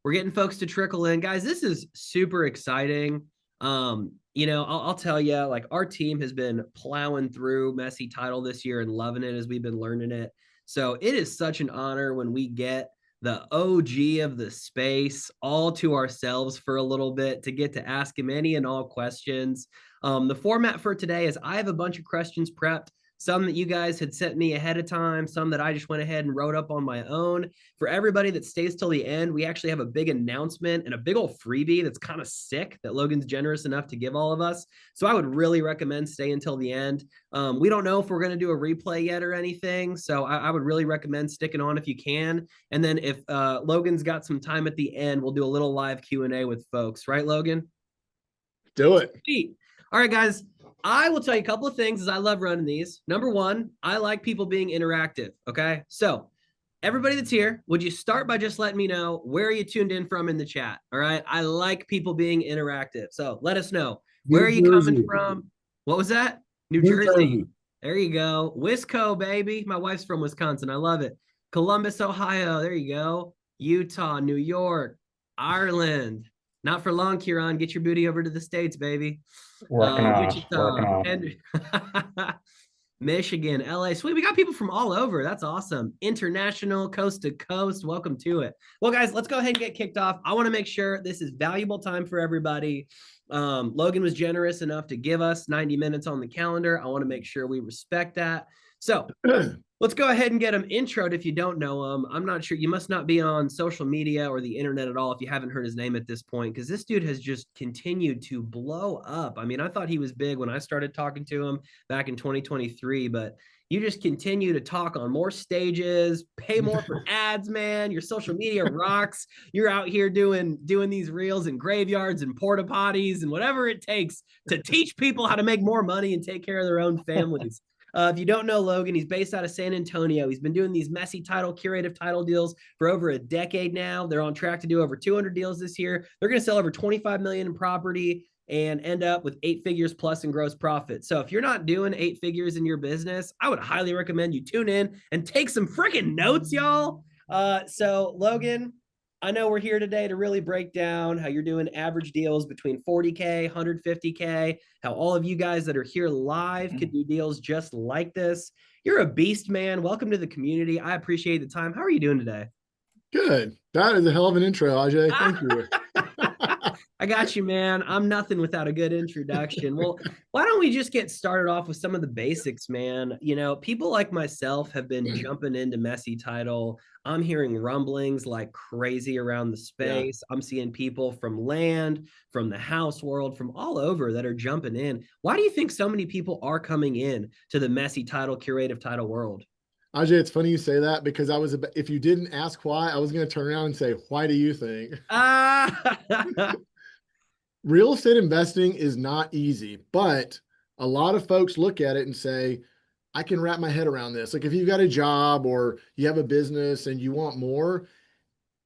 We're getting folks to trickle in. Guys, this is super exciting. I'll tell you, like our team has been plowing through Messy Title this year and loving it as we've been learning it. So it is such an honor when we get the OG of the space all to ourselves for a little bit to get to ask him any and all questions. The format for today is I have a bunch of questions prepped, some that you guys had sent me ahead of time, some that I just went ahead and wrote up on my own. For everybody that stays till the end, we actually have a big announcement and a big old freebie that's kind of sick that Logan's generous enough to give all of us. So I would really recommend staying until the end. We don't know if we're going to do a replay yet or anything. So I would really recommend sticking on if you can. And then if Logan's got some time at the end, we'll do a little live Q&A with folks. Right, Logan? Do it. Sweet. All right, guys. I will tell you a couple of things as I love running these. Number one, I like people being interactive. Okay. So everybody that's here, would you start by just letting me know where you tuned in from in the chat? All right. I like people being interactive. So let us know. Where are you coming from? What was that? New Jersey. There you go. Wisco, baby. My wife's from Wisconsin. I love it. Columbus, Ohio. There you go. Utah, New York, Ireland. Not for long, Kieran. Get your booty over to the States, baby. Wichita, and Michigan, LA. Sweet. We got people from all over. That's awesome. International, coast to coast. Welcome to it. Well, guys, let's go ahead and get kicked off. I want to make sure this is valuable time for everybody. Logan was generous enough to give us 90 minutes on the calendar. I want to make sure we respect that. So let's go ahead and get him introed if you don't know him. I'm not sure. You must not be on social media or the internet at all if you haven't heard his name at this point, because this dude has just continued to blow up. I mean, I thought he was big when I started talking to him back in 2023, but you just continue to talk on more stages, pay more for ads, man. Your social media rocks. You're out here doing these reels in graveyards and porta potties and whatever it takes to teach people how to make more money and take care of their own families. If you don't know Logan, he's based out of San Antonio. He's been doing these messy title, curative title deals for over a decade now. They're on track to do over 200 deals this year. They're going to sell over 25 million in property and end up with 8 figures plus in gross profit. So if you're not doing 8 figures in your business, I would highly recommend you tune in and take some freaking notes, y'all. So Logan, I know we're here today to really break down how you're doing average deals between 40K, 150K, how all of you guys that are here live can do deals just like this. You're a beast, man. Welcome to the community. I appreciate the time. How are you doing today? Good. That is a hell of an intro, Ajay. Thank you. I got you, man. I'm nothing without a good introduction. Well, why don't we just get started off with some of the basics, man? You know, people like myself have been jumping into messy title. I'm hearing rumblings like crazy around the space. Yeah. I'm seeing people from land, from the house world, from all over that are jumping in. Why do you think so many people are coming in to the messy title, curative title world? Ajay, it's funny you say that because if you didn't ask why, I was going to turn around and say, why do you think? Real estate investing is not easy, but a lot of folks look at it and say, I can wrap my head around this. Like if you've got a job or you have a business and you want more,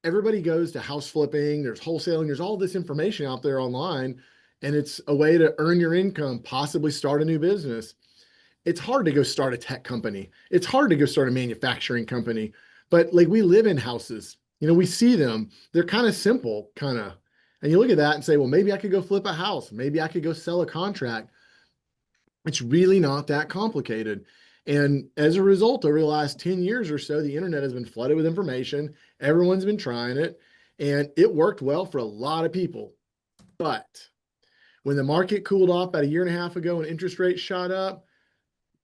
everybody goes to house flipping, there's wholesaling, there's all this information out there online, and it's a way to earn your income, possibly start a new business. It's hard to go start a tech company. It's hard to go start a manufacturing company, but like we live in houses, we see them. They're kind of simple, and you look at that and say, well, maybe I could go flip a house. Maybe I could go sell a contract. It's really not that complicated. And as a result, over the last 10 years or so, the internet has been flooded with information. Everyone's been trying it, and it worked well for a lot of people. But when the market cooled off about a year and a half ago and interest rates shot up,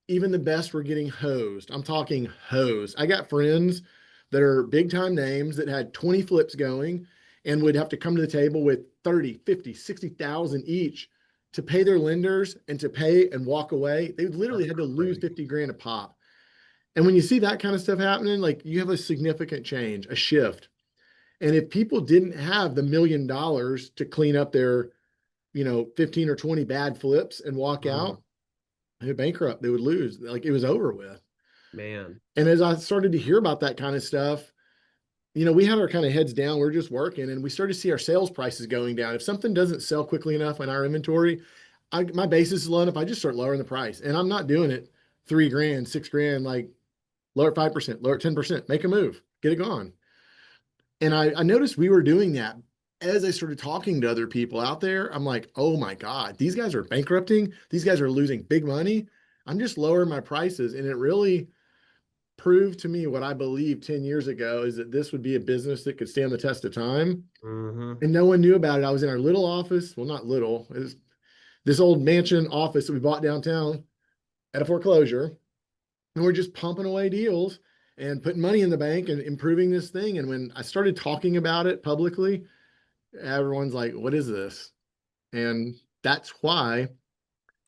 even the best were getting hosed. I'm talking hosed. I got friends that are big time names that had 20 flips going and would have to come to the table with 30, 50, 60,000 each to pay their lenders and to pay and walk away. They literally had to lose 50 grand a pop. And when you see that kind of stuff happening, like you have a significant change, a shift. And if people didn't have the $1 million to clean up their, 15 or 20 bad flips and walk out, they're bankrupt, they would lose. Like it was over with. Man. And as I started to hear about that kind of stuff, we had our kind of heads down. We're just working, and we started to see our sales prices going down. If something doesn't sell quickly enough in our inventory, my basis is low enough. I just start lowering the price, and I'm not doing it 3 grand, 6 grand, like lower 5%, lower 10%, make a move, get it gone. And I noticed we were doing that. As I started talking to other people out there, I'm like, oh my God, these guys are bankrupting. These guys are losing big money. I'm just lowering my prices. And it really proved to me what I believed 10 years ago is that this would be a business that could stand the test of time. Mm-hmm. And no one knew about it. I was in our little office. Well, not little, it was this old mansion office that we bought downtown at a foreclosure. And we're just pumping away deals and putting money in the bank and improving this thing. And when I started talking about it publicly, everyone's like, what is this? And that's why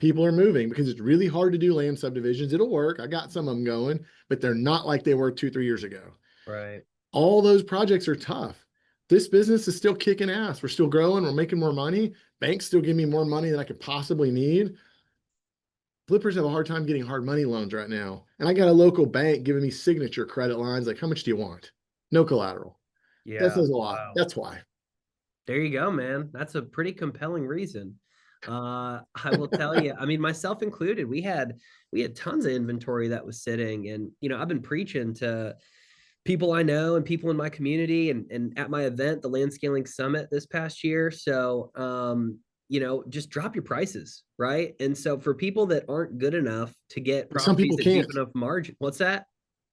people are moving, because it's really hard to do land subdivisions. It'll work. I got some of them going, but they're not like they were 2, 3 years ago. Right. All those projects are tough. This business is still kicking ass. We're still growing. We're making more money. Banks still give me more money than I could possibly need. Flippers have a hard time getting hard money loans right now. And I got a local bank giving me signature credit lines. Like, how much do you want? No collateral. That Yeah. says a lot. Wow. That's why. There you go, man. That's a pretty compelling reason. I will tell you, I mean, myself included, we had tons of inventory that was sitting. And I've been preaching to people I know and people in my community and at my event, the Land Scaling Summit this past year. So just drop your prices, right? And so for people that aren't good enough to get But some properties people at deep can't. enough margin, what's that?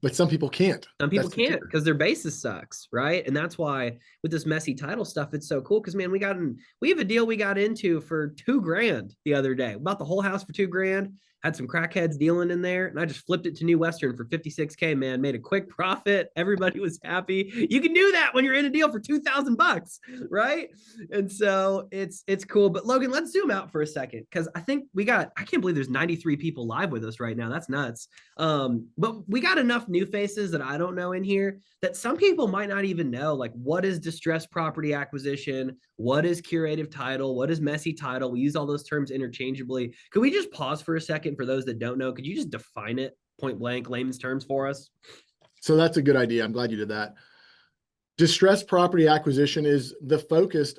But some people can't. Some people That's the can't kicker. because their basis sucks, right? And that's why with this messy title stuff, it's so cool. Because man, we have a deal we got into for $2,000 the other day. Bought the whole house for $2,000. Had some crackheads dealing in there, and I just flipped it to New Western for 56K. Man, made a quick profit. Everybody was happy. You can do that when you're in a deal for $2,000, right? And so it's cool. But Logan, let's zoom out for a second because I think I can't believe there's 93 people live with us right now. That's nuts. But we got enough new faces that I don't know in here that some people might not even know, like, what is distressed property acquisition? What is curative title? What is messy title? We use all those terms interchangeably. Could we just pause for a second for those that don't know? Could you just define it point blank, layman's terms for us? So that's a good idea. I'm glad you did that. Distressed property acquisition is the focus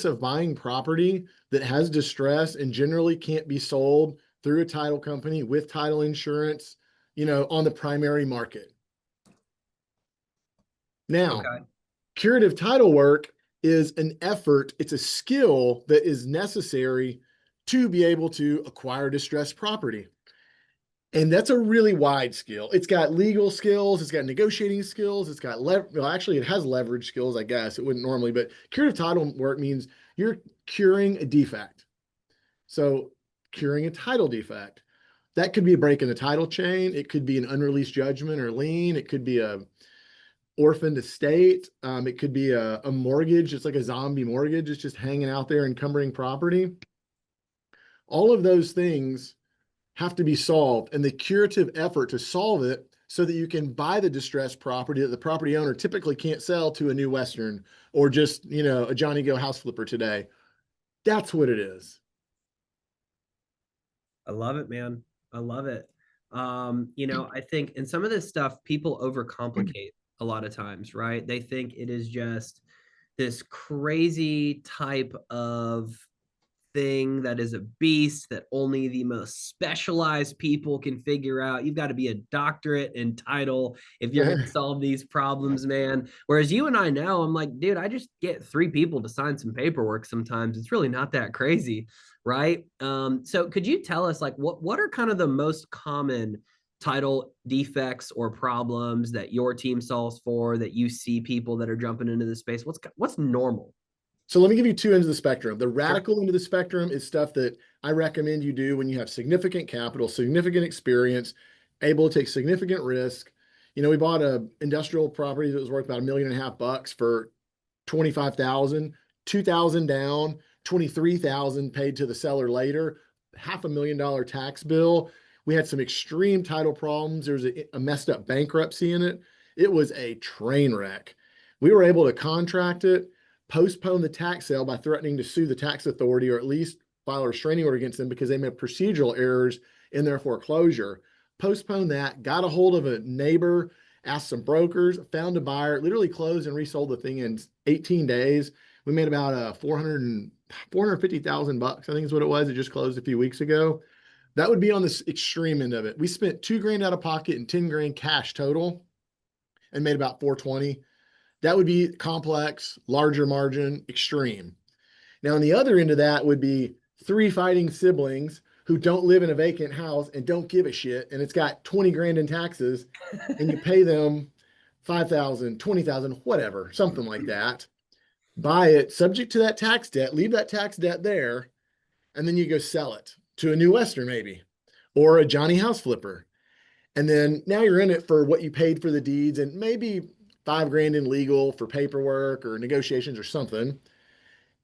of buying property that has distress and generally can't be sold through a title company with title insurance, on the primary market. Now, Okay. curative title work is an effort, it's a skill that is necessary to be able to acquire distressed property. And that's a really wide skill. It's got legal skills, it's got negotiating skills, it's got actually it has leverage skills, I guess. It wouldn't normally, but curative title work means you're curing a defect. So curing a title defect. That could be a break in the title chain. It could be an unreleased judgment or lien. It could be a orphaned estate. It could be a mortgage. It's like a zombie mortgage. It's just hanging out there encumbering property. All of those things have to be solved, and the curative effort to solve it so that you can buy the distressed property that the property owner typically can't sell to a New Western or just, a Johnny Go house flipper today. That's what it is. I love it, man. I love it. I think in some of this stuff, people overcomplicate a lot of times, right? They think it is just this crazy type of thing that is a beast that only the most specialized people can figure out. You've got to be a doctorate in title if you're going to solve these problems, man. Whereas you and I know, I'm like, dude, I just get 3 people to sign some paperwork sometimes. It's really not that crazy, right? So could you tell us like what are kind of the most common title defects or problems that your team solves for that you see people that are jumping into this space? What's normal? So let me give you two ends of the spectrum. The Sure. radical end of the spectrum is stuff that I recommend you do when you have significant capital, significant experience, able to take significant risk. We bought a industrial property that was worth about $1.5 million for 25,000, 2,000 down, 23,000 paid to the seller later, $500,000 tax bill. We had some extreme title problems. There was a messed up bankruptcy in it. It was a train wreck. We were able to contract it, postpone the tax sale by threatening to sue the tax authority or at least file a restraining order against them because they made procedural errors in their foreclosure. Postpone that, got a hold of a neighbor, asked some brokers, found a buyer, literally closed and resold the thing in 18 days. We made about 450,000 bucks, I think is what it was. It just closed a few weeks ago. That would be on this extreme end of it. We spent $2,000 out of pocket and 10 grand cash total and made about 420. That would be complex, larger margin, extreme. Now, on the other end of that would be three fighting siblings who don't live in a vacant house and don't give a shit, and it's got 20 grand in taxes, and you pay them 5,000, 20,000, whatever, something like that. Buy it subject to that tax debt, leave that tax debt there, and then you go sell it to a new Western maybe, or a Johnny House flipper. And then now you're in it for what you paid for the deeds and maybe 5 grand in legal for paperwork or negotiations or something.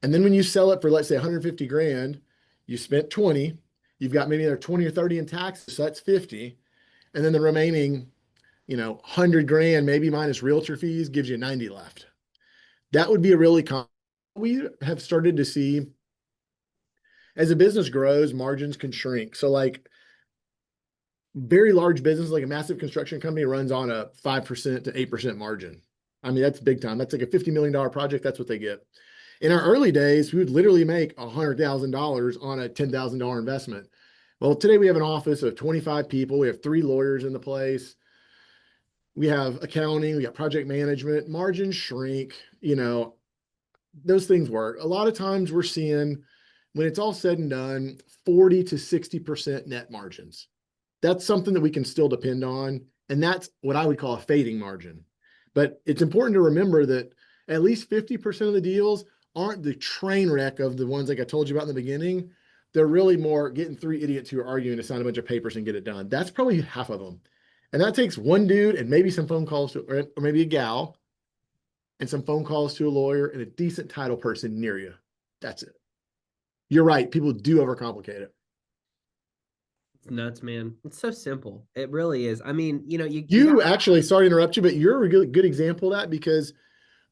And then when you sell it for, let's say 150 grand, you spent 20, you've got maybe another 20 or 30 in taxes, so that's 50. And then the remaining, 100 grand, maybe minus realtor fees, gives you 90 left. That would be a really we have started to see as a business grows, margins can shrink. So like very large business, like a massive construction company runs on a 5% to 8% margin. I mean, that's big time. That's like a $50 million project. That's what they get. In our early days, we would literally make $100,000 on a $10,000 investment. Well, today we have an office of 25 people. We have 3 lawyers in the place. We have accounting, we got project management, margins shrink, those things work. A lot of times we're seeing, when it's all said and done, 40 to 60% net margins. That's something that we can still depend on. And that's what I would call a fading margin. But it's important to remember that at least 50% of the deals aren't the train wreck of the ones like I told you about in the beginning. They're really more getting 3 idiots who are arguing to sign a bunch of papers and get it done. That's probably half of them. And that takes one dude and maybe some phone calls to, or maybe a gal, and some phone calls to a lawyer and a decent title person near you. That's it. You're right. People do overcomplicate it. It's nuts, man. It's so simple. It really is. I mean, You actually, sorry to interrupt you, but you're a really good example of that, because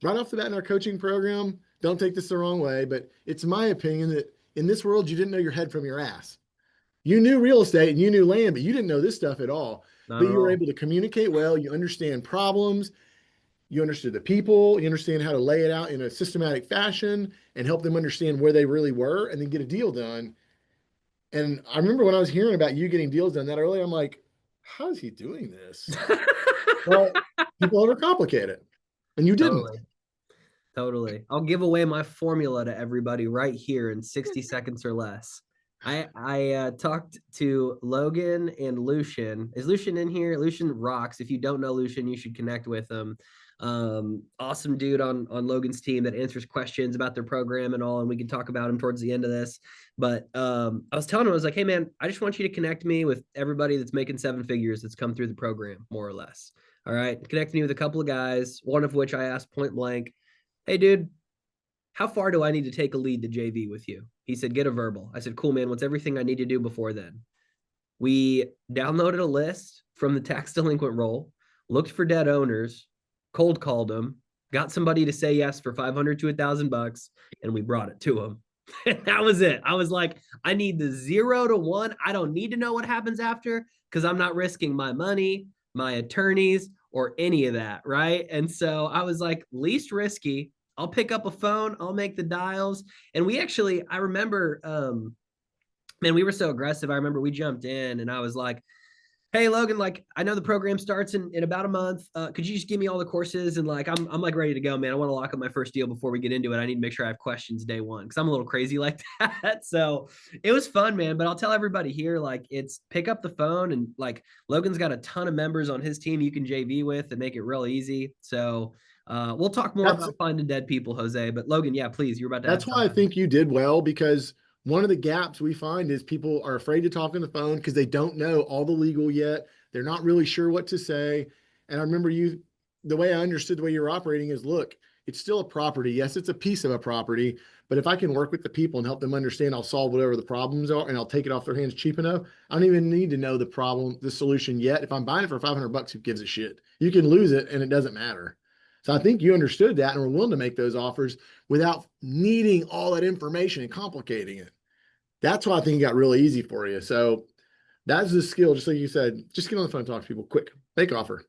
right off the bat in our coaching program, don't take this the wrong way, but it's my opinion that in this world, you didn't know your head from your ass. You knew real estate and you knew land, but you didn't know this stuff at all. Not But at you were all. able to communicate well. You understand problems. You understood the people. You understand how to lay it out in a systematic fashion and help them understand where they really were and then get a deal done. And I remember when I was hearing about you getting deals done that early, I'm like, how is he doing this? Well, people overcomplicate it, and you didn't. Totally. Totally. I'll give away my formula to everybody right here in 60 seconds or less. I talked to Logan and Lucian. Is Lucian in here? Lucian rocks. If you don't know Lucian, you should connect with him. Awesome dude on Logan's team that answers questions about their program and all, and we can talk about him towards the end of this. But I was telling him, I was like, hey man, I just want you to connect me with everybody that's making 7 figures that's come through the program, more or less. All right. Connect me with a couple of guys, one of which I asked point blank, hey dude, how far do I need to take a lead to JV with you? He said, get a verbal. I said, cool, man. What's everything I need to do before then? We downloaded a list from the tax delinquent roll, looked for dead owners, cold called them, got somebody to say yes for 500 to $1,000, and we brought it to them. And that was it. I was like, I need the 0 to 1. I don't need to know what happens after, because I'm not risking my money, my attorneys, or any of that. Right. And so I was like, least risky. I'll pick up a phone, I'll make the dials. And we actually, I remember, man, we were so aggressive. I remember we jumped in and I was like, hey Logan, like I know the program starts in about a month. Could you just give me all the courses? And like I'm like ready to go, man. I want to lock up my first deal before we get into it. I need to make sure I have questions day one, because I'm a little crazy like that. So it was fun, man. But I'll tell everybody here, like, it's pick up the phone, and like Logan's got a ton of members on his team you can JV with and make it real easy. So we'll talk more That's about finding dead people, Jose. But Logan, yeah, please, you're about to add that's why I something. think you did well, because one of the gaps we find is people are afraid to talk on the phone because they don't know all the legal yet. They're not really sure what to say. And I remember the way I understood the way you're operating is, look, it's still a property. Yes, it's a piece of a property, but if I can work with the people and help them understand, I'll solve whatever the problems are and I'll take it off their hands cheap enough. I don't even need to know the problem, the solution yet. If I'm buying it for $500, who gives a shit? You can lose it and it doesn't matter. So I think you understood that and were willing to make those offers without needing all that information and complicating it. That's why I think it got really easy for you. So that's the skill, just like you said, just get on the phone and talk to people quick, make offer.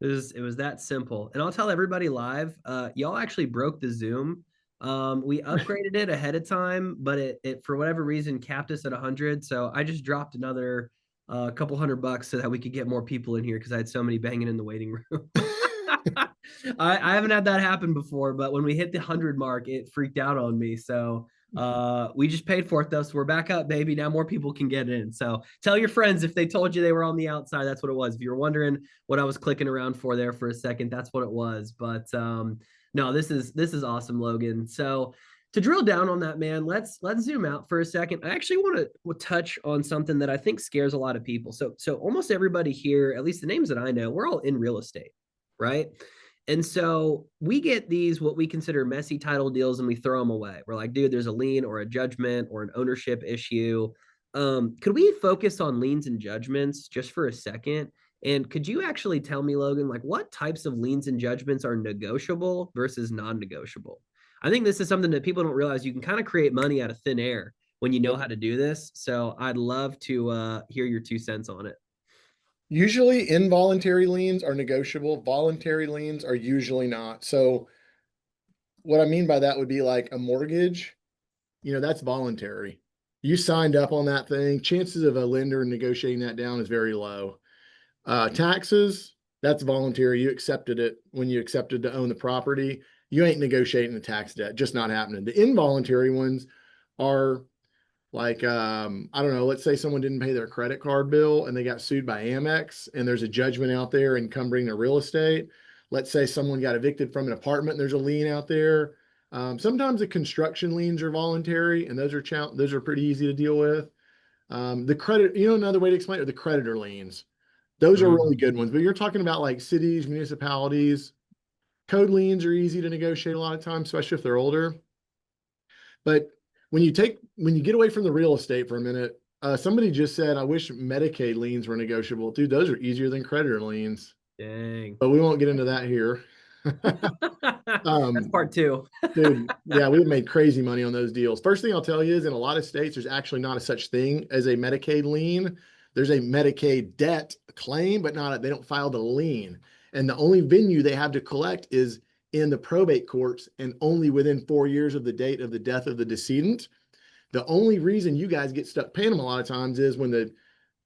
It was that simple. And I'll tell everybody live, y'all actually broke the Zoom. We upgraded it ahead of time, but it for whatever reason capped us at 100. So I just dropped another couple $100 so that we could get more people in here, because I had so many banging in the waiting room. I haven't had that happen before, but when we hit the 100 mark, it freaked out on me. So we just paid for it though. So we're back up, baby. Now more people can get in. So tell your friends if they told you they were on the outside, that's what it was. If you were wondering what I was clicking around for there for a second, that's what it was. But no, this is awesome, Logan. So to drill down on that, man, let's zoom out for a second. I actually want to touch on something that I think scares a lot of people. So almost everybody here, at least the names that I know, we're all in real estate, right? And so we get these what we consider messy title deals and we throw them away. We're like, dude, there's a lien or a judgment or an ownership issue. Could we focus on liens and judgments just for a second? And could you actually tell me, Logan, like what types of liens and judgments are negotiable versus non-negotiable? I think this is something that people don't realize. You can kind of create money out of thin air when you know how to do this. So I'd love to hear your 2 cents on it. Usually involuntary liens are negotiable. Voluntary liens are usually not. So what I mean by that would be like a mortgage, that's voluntary. You signed up on that thing. Chances of a lender negotiating that down is very low. Taxes, that's voluntary. You accepted it when you accepted to own the property. You ain't negotiating the tax debt, just not happening. The involuntary ones are like, I don't know, let's say someone didn't pay their credit card bill and they got sued by Amex and there's a judgment out there encumbering their real estate. Let's say someone got evicted from an apartment and there's a lien out there. Sometimes the construction liens are voluntary and those are pretty easy to deal with. The credit, another way to explain it are the creditor liens. Those are really good ones, but you're talking about like cities, municipalities. Code liens are easy to negotiate a lot of times, especially if they're older. But when you get away from the real estate for a minute, somebody just said, I wish Medicaid liens were negotiable. Dude, those are easier than creditor liens. Dang. But we won't get into that here. That's part two. Dude, yeah, we've made crazy money on those deals. First thing I'll tell you is in a lot of states, there's actually not a such thing as a Medicaid lien. There's a Medicaid debt claim, but they don't file the lien. And the only venue they have to collect is in the probate courts and only within 4 years of the date of the death of the decedent. The only reason you guys get stuck paying them a lot of times is when the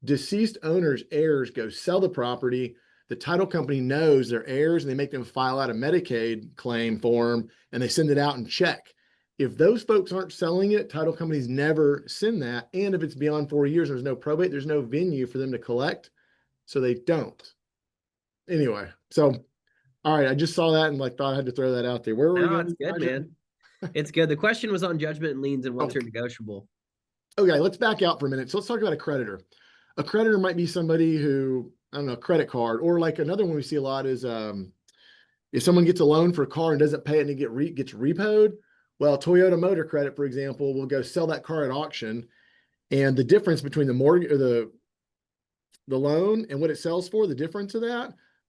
deceased owner's heirs go sell the property, the title company knows their heirs and they make them file out a Medicaid claim form and they send it out and check. If those folks aren't selling it, title companies never send that. And if it's beyond 4 years, there's no probate, there's no venue for them to collect. So they don't. Anyway, so all right, I just saw that and thought I had to throw that out there. Where were we No, going? it's good, man. It's good. The question was on judgment and liens and what's negotiable. Okay, let's back out for a minute. So let's talk about a creditor. A creditor might be somebody who, I don't know, credit card, or like another one we see a lot is if someone gets a loan for a car and doesn't pay it and it gets repoed. Well, Toyota Motor Credit, for example, will go sell that car at auction, and the difference between the mortgage or the loan and what it sells for, the difference of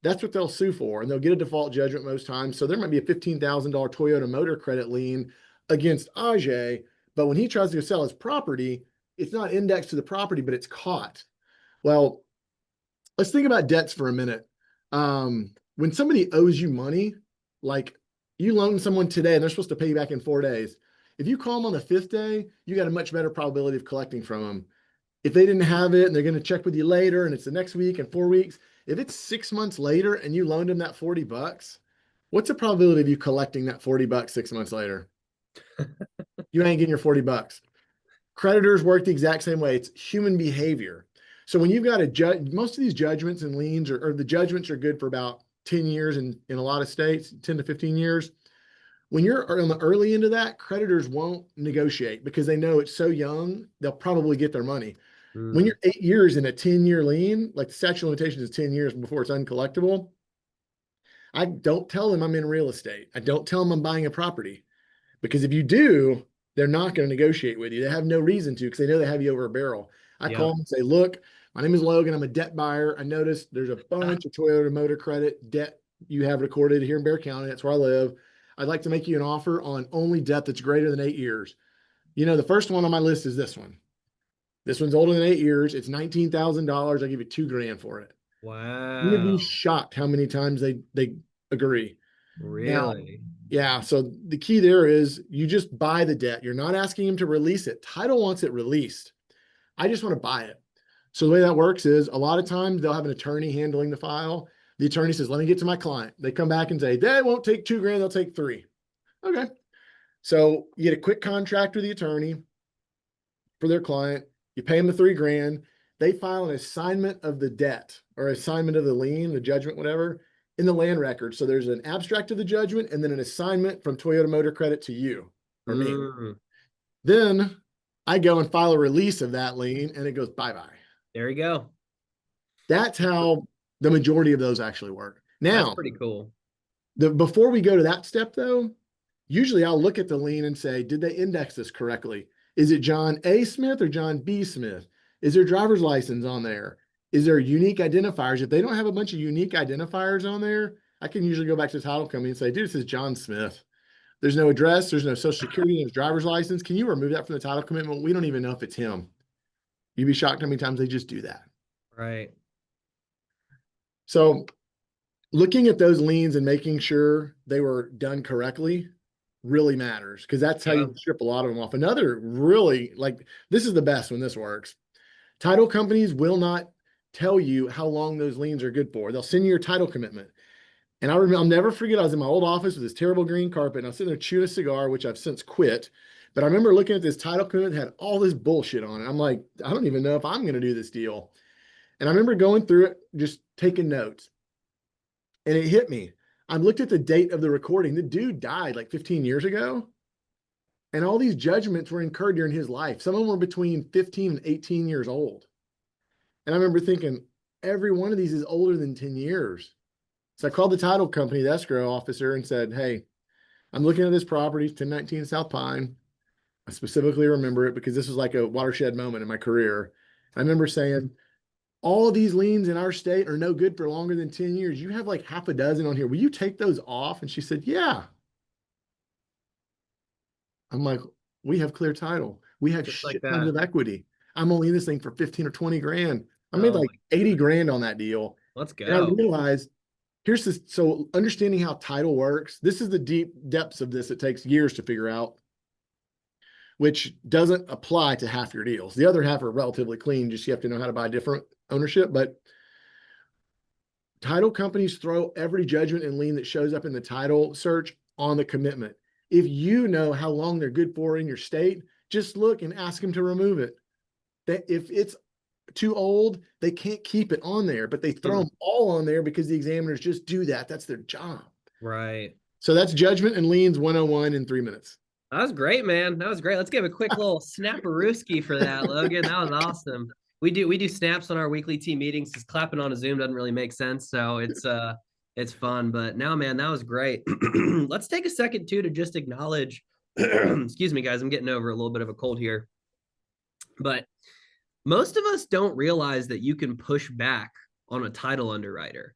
that's what they'll sue for, and they'll get a default judgment most times. So there might be a $15,000 Toyota Motor Credit lien against Ajay, but when he tries to sell his property, it's not indexed to the property, but it's caught. Well, let's think about debts for a minute. When somebody owes you money, like you loan someone today and they're supposed to pay you back in 4 days. If you call them on the 5th day, you got a much better probability of collecting from them. If they didn't have it and they're going to check with you later and it's the next week and 4 weeks, if it's 6 months later and you loaned them that $40, what's the probability of you collecting that $40 6 months later? You ain't getting your $40. Creditors work the exact same way. It's human behavior. So when you've got a judge, most of these judgments and liens or the judgments are good for about 10 years in a lot of states, 10 to 15 years. When you're on the early end of that, creditors won't negotiate because they know it's so young, they'll probably get their money. When you're 8 years in a 10-year lien, like the statute of limitations is 10 years before it's uncollectible, I don't tell them I'm in real estate. I don't tell them I'm buying a property, because if you do, they're not going to negotiate with you. They have no reason to because they know they have you over a barrel. I call them and say, look, my name is Logan. I'm a debt buyer. I noticed there's a bunch of Toyota Motor Credit debt you have recorded here in Bear County. That's where I live. I'd like to make you an offer on only debt that's greater than 8 years. The first one on my list is this one. This one's older than 8 years. It's $19,000. I give you $2,000 for it. You'd be Wow. shocked how many times they agree. Now, Really? yeah. So the key there is you just buy the debt. You're not asking him to release it. Title wants it released. I just want to buy it. So the way that works is a lot of times they'll have an attorney handling the file. The attorney says, let me get to my client. They come back and say, they won't take $2,000, they'll take 3. Okay. So you get a quick contract with the attorney for their client. You pay them the $3,000. They file an assignment of the debt or assignment of the lien, the judgment, whatever, in the land record. So there's an abstract of the judgment and then an assignment from Toyota Motor Credit to you or me. Then I go and file a release of that lien and it goes bye-bye. There you go. That's how the majority of those actually work. Now, that's pretty cool. Before we go to that step though, usually I'll look at the lien and say, did they index this correctly? Is it John A. Smith or John B. Smith? Is there driver's license on there? Is there unique identifiers? If they don't have a bunch of unique identifiers on there, I can usually go back to the title company and say, dude, this is John Smith. There's no address. There's no social security. There's driver's license. Can you remove that from the title commitment? We don't even know if it's him. You'd be shocked how many times they just do that. Right. So looking at those liens and making sure they were done correctly really matters because that's how you strip a lot of them off. Another really, like, this is the best when this works. Title companies will not tell you how long those liens are good for. They'll send you your title commitment. And I'll never forget, I was in my old office with this terrible green carpet and I was sitting there chewing a cigar, which I've since quit. But I remember looking at this title commitment, had all this bullshit on it. I'm like, I don't even know if I'm going to do this deal. And I remember going through it, just taking notes. And it hit me. I looked at the date of the recording. The dude died like 15 years ago. And all these judgments were incurred during his life. Some of them were between 15 and 18 years old. And I remember thinking, every one of these is older than 10 years. So I called the title company, the escrow officer, and said, hey, I'm looking at this property, 1019 South Pine. I specifically remember it because this was like a watershed moment in my career. I remember saying, all of these liens in our state are no good for longer than 10 years. You have like half a dozen on here. Will you take those off? And she said, yeah. I'm like, we have clear title. We have shit tons of equity. I'm only in this thing for 15 or 20 grand. I made like 80 grand on that deal. Let's go. And I realized here's this. So understanding how title works, this is the deep depths of this. It takes years to figure out, which doesn't apply to half your deals. The other half are relatively clean. Just you have to know how to buy different ownership. But title companies throw every judgment and lien that shows up in the title search on the commitment. If you know how long they're good for in your state, just look and ask them to remove it. That if it's too old, they can't keep it on there, but they throw them all on there because the examiners just do that. That's their job. Right. So that's judgment and liens 101 in 3 minutes. That was great, man. That was great. Let's give a quick little snapperooski for that, Logan. That was awesome. We do snaps on our weekly team meetings. Just clapping on a Zoom doesn't really make sense. So it's fun. But no, man, that was great. Let's take a second too to just acknowledge, excuse me, guys, I'm getting over a little bit of a cold here. But most of us don't realize that you can push back on a title underwriter.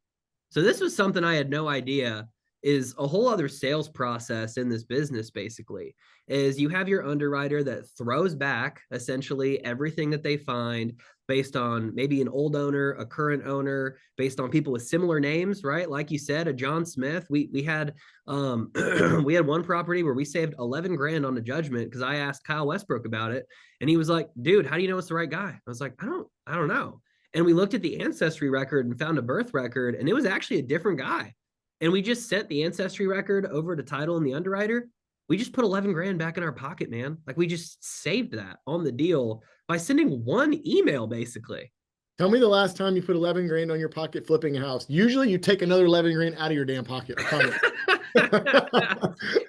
So this was something I had no idea is a whole other sales process in this business. Basically is you have your underwriter that throws back essentially everything that they find based on maybe an old owner, a current owner, based on people with similar names, right? Like you said, a John Smith. We had we had one property where we saved 11 grand on a judgment because I asked Kyle Westbrook about it and he was like, dude, how do you know it's the right guy? I was like, I don't know. And we looked at the ancestry record and found a birth record and it was actually a different guy. And we just sent the ancestry record over to title and the underwriter. We just put 11 grand back in our pocket, man. Like we just saved that on the deal by sending one email, basically. Tell me the last time you put 11 grand on your pocket flipping a house. Usually you take another 11 grand out of your damn pocket.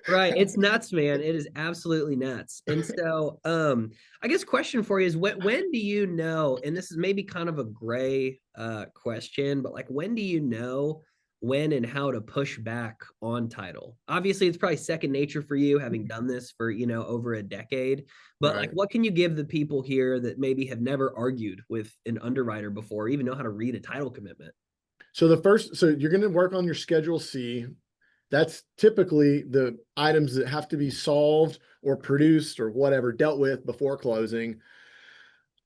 Right. It's nuts, man. It is absolutely nuts. And so I guess question for you is when do you know, and this is maybe kind of a gray question, but like when do you know when and how to push back on title? Obviously, it's probably second nature for you having done this for, over a decade. But like, what can you give the people here that maybe have never argued with an underwriter before, or even know how to read a title commitment? So you're going to work on your Schedule C. That's typically the items that have to be solved or produced or whatever dealt with before closing.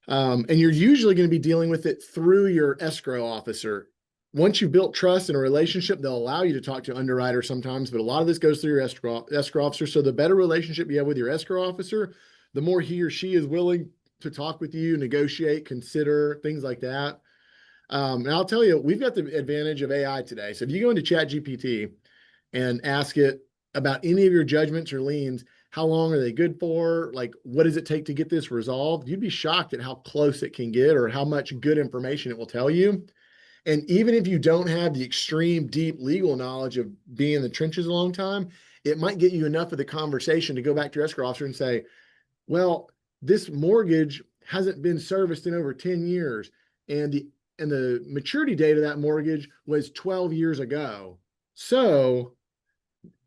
And you're usually going to be dealing with it through your escrow officer. Once you've built trust and a relationship, they'll allow you to talk to underwriter sometimes, but a lot of this goes through your escrow officer. So the better relationship you have with your escrow officer, the more he or she is willing to talk with you, negotiate, consider, things like that. And I'll tell you, we've got the advantage of AI today. So if you go into ChatGPT and ask it about any of your judgments or liens, how long are they good for? Like, what does it take to get this resolved? You'd be shocked at how close it can get or how much good information it will tell you. And even if you don't have the extreme deep legal knowledge of being in the trenches a long time, it might get you enough of the conversation to go back to your escrow officer and say, well, this mortgage hasn't been serviced in over 10 years. And the maturity date of that mortgage was 12 years ago. So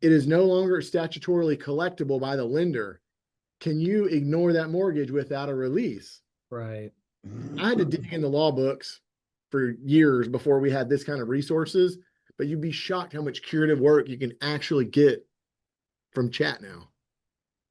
it is no longer statutorily collectible by the lender. Can you ignore that mortgage without a release? Right. I had to dig in the law books for years before we had this kind of resources, but you'd be shocked how much curative work you can actually get from chat now.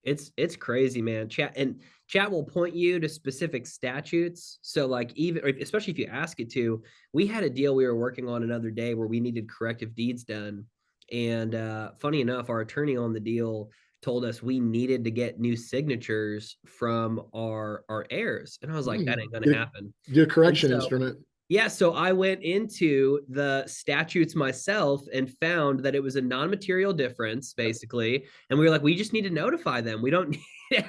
It's crazy, man. Chat will point you to specific statutes. So like even especially if you ask it to, we had a deal we were working on another day where we needed corrective deeds done. And funny enough, our attorney on the deal told us we needed to get new signatures from our heirs. And I was like, that ain't gonna happen. Do a And correction so instrument. yeah, so I went into the statutes myself and found that it was a non-material difference, basically. And we were like, we just need to notify them. We don't need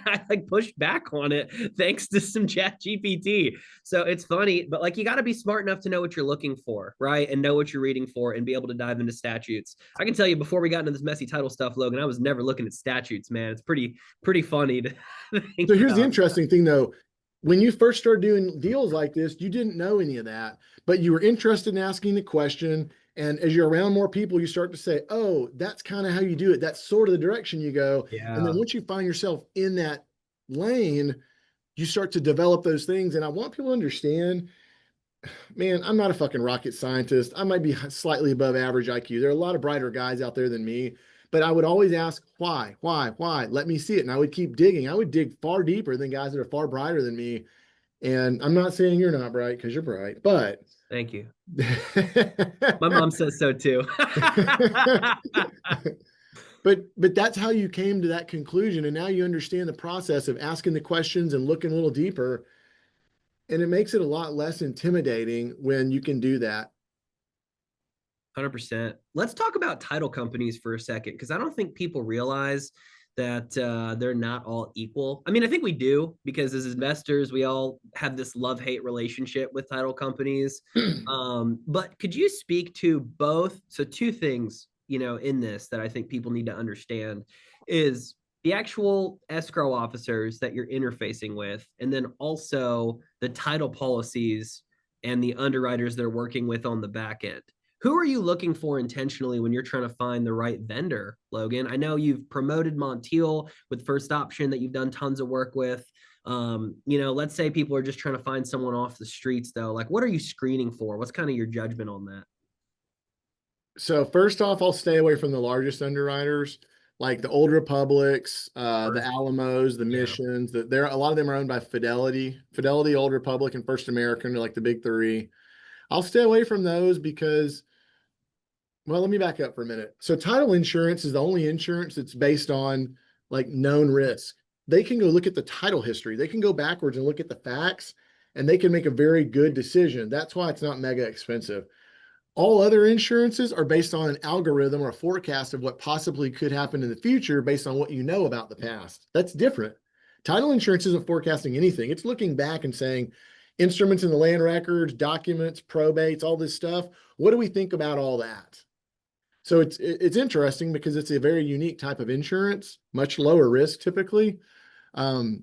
I like pushed back on it thanks to some chat GPT. So it's funny, but like you got to be smart enough to know what you're looking for, right? And know what you're reading for and be able to dive into statutes. I can tell you before we got into this messy title stuff, Logan, I was never looking at statutes, man. It's pretty funny to think So here's the about. interesting thing though. When you first started doing deals like this, you didn't know any of that, but you were interested in asking the question. And as you're around more people, you start to say, oh, that's kind of how you do it. That's sort of the direction you go. And then Yeah, once you find yourself in that lane, you start to develop those things. And I want people to understand, man, I'm not a fucking rocket scientist. I might be slightly above average IQ. There are a lot of brighter guys out there than me, but I would always ask, why? Let me see it. And I would keep digging. I would dig far deeper than guys that are far brighter than me. And I'm not saying you're not bright because you're bright, but thank you. My mom says so too. but that's how you came to that conclusion. And now you understand the process of asking the questions and looking a little deeper. And it makes it a lot less intimidating when you can do that. 100%. Let's talk about title companies for a second because I don't think people realize that they're not all equal. I mean, I think we do because as investors, we all have this love-hate relationship with title companies. But could you speak to both? So two things, in this that I think people need to understand is the actual escrow officers that you're interfacing with, and then also the title policies and the underwriters they're working with on the back end. Who are you looking for intentionally when you're trying to find the right vendor, Logan? I know you've promoted Montiel with First Option that you've done tons of work with. Let's say people are just trying to find someone off the streets, though. Like, what are you screening for? What's kind of your judgment on that? So first off, I'll stay away from the largest underwriters, like the Old Republics, the First, Alamos, the yeah, Missions. There, a lot of them are owned by Fidelity, Old Republic, and First American are like the big three. I'll stay away from those because, well, let me back up for a minute. So title insurance is the only insurance that's based on like known risk. They can go look at the title history. They can go backwards and look at the facts, and they can make a very good decision. That's why it's not mega expensive. All other insurances are based on an algorithm or a forecast of what possibly could happen in the future based on what you know about the past. That's different. Title insurance isn't forecasting anything. It's looking back and saying, instruments in the land records, documents, probates, all this stuff. What do we think about all that? So it's interesting because it's a very unique type of insurance, much lower risk typically. Um,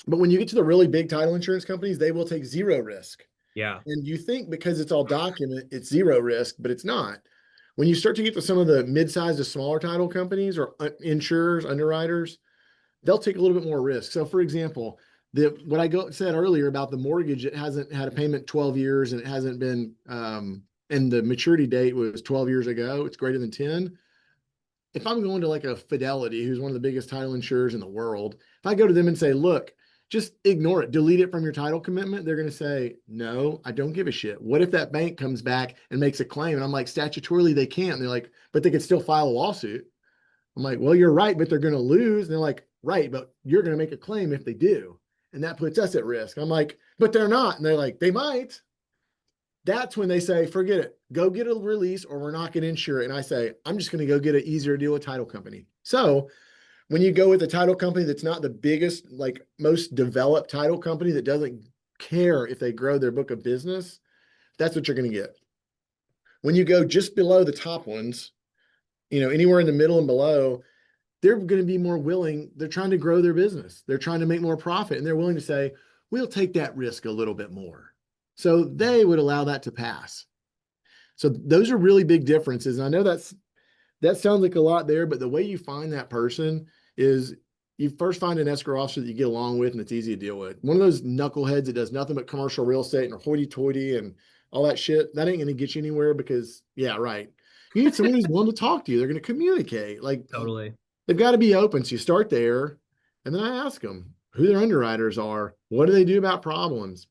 but when you get to the really big title insurance companies, they will take zero risk. yeah, And you think because it's all document, it's zero risk, but it's not. When you start to get to some of the mid-sized to smaller title companies or insurers, underwriters, they'll take a little bit more risk. So for example, what I said earlier about the mortgage, it hasn't had a payment 12 years and it hasn't been, and the maturity date was 12 years ago, it's greater than 10. If I'm going to like a Fidelity, who's one of the biggest title insurers in the world, if I go to them and say, look, just ignore it, delete it from your title commitment, they're going to say, no, I don't give a shit. What if that bank comes back and makes a claim? And I'm like, statutorily, they can't. And they're like, but they could still file a lawsuit. I'm like, well, you're right, but they're going to lose. And they're like, right, but you're going to make a claim if they do. And that puts us at risk. I'm like, but they're not. And they're like, they might. That's when they say, forget it, go get a release or we're not going to insure it. And I say, I'm just going to go get an easier deal with title company. So when you go with a title company that's not the biggest, like most developed title company that doesn't care if they grow their book of business, that's what you're going to get. When you go just below the top ones, anywhere in the middle and below, they're going to be more willing. They're trying to grow their business. They're trying to make more profit, and they're willing to say, we'll take that risk a little bit more. So they would allow that to pass. So those are really big differences. And I know that sounds like a lot there, but the way you find that person is you first find an escrow officer that you get along with and it's easy to deal with. One of those knuckleheads that does nothing but commercial real estate and hoity-toity and all that shit, that ain't going to get you anywhere because, yeah, right. You need someone who's willing to talk to you. They're going to communicate. Like, Totally. they've got to be open. So you start there, and then I ask them who their underwriters are. What do they do about problems?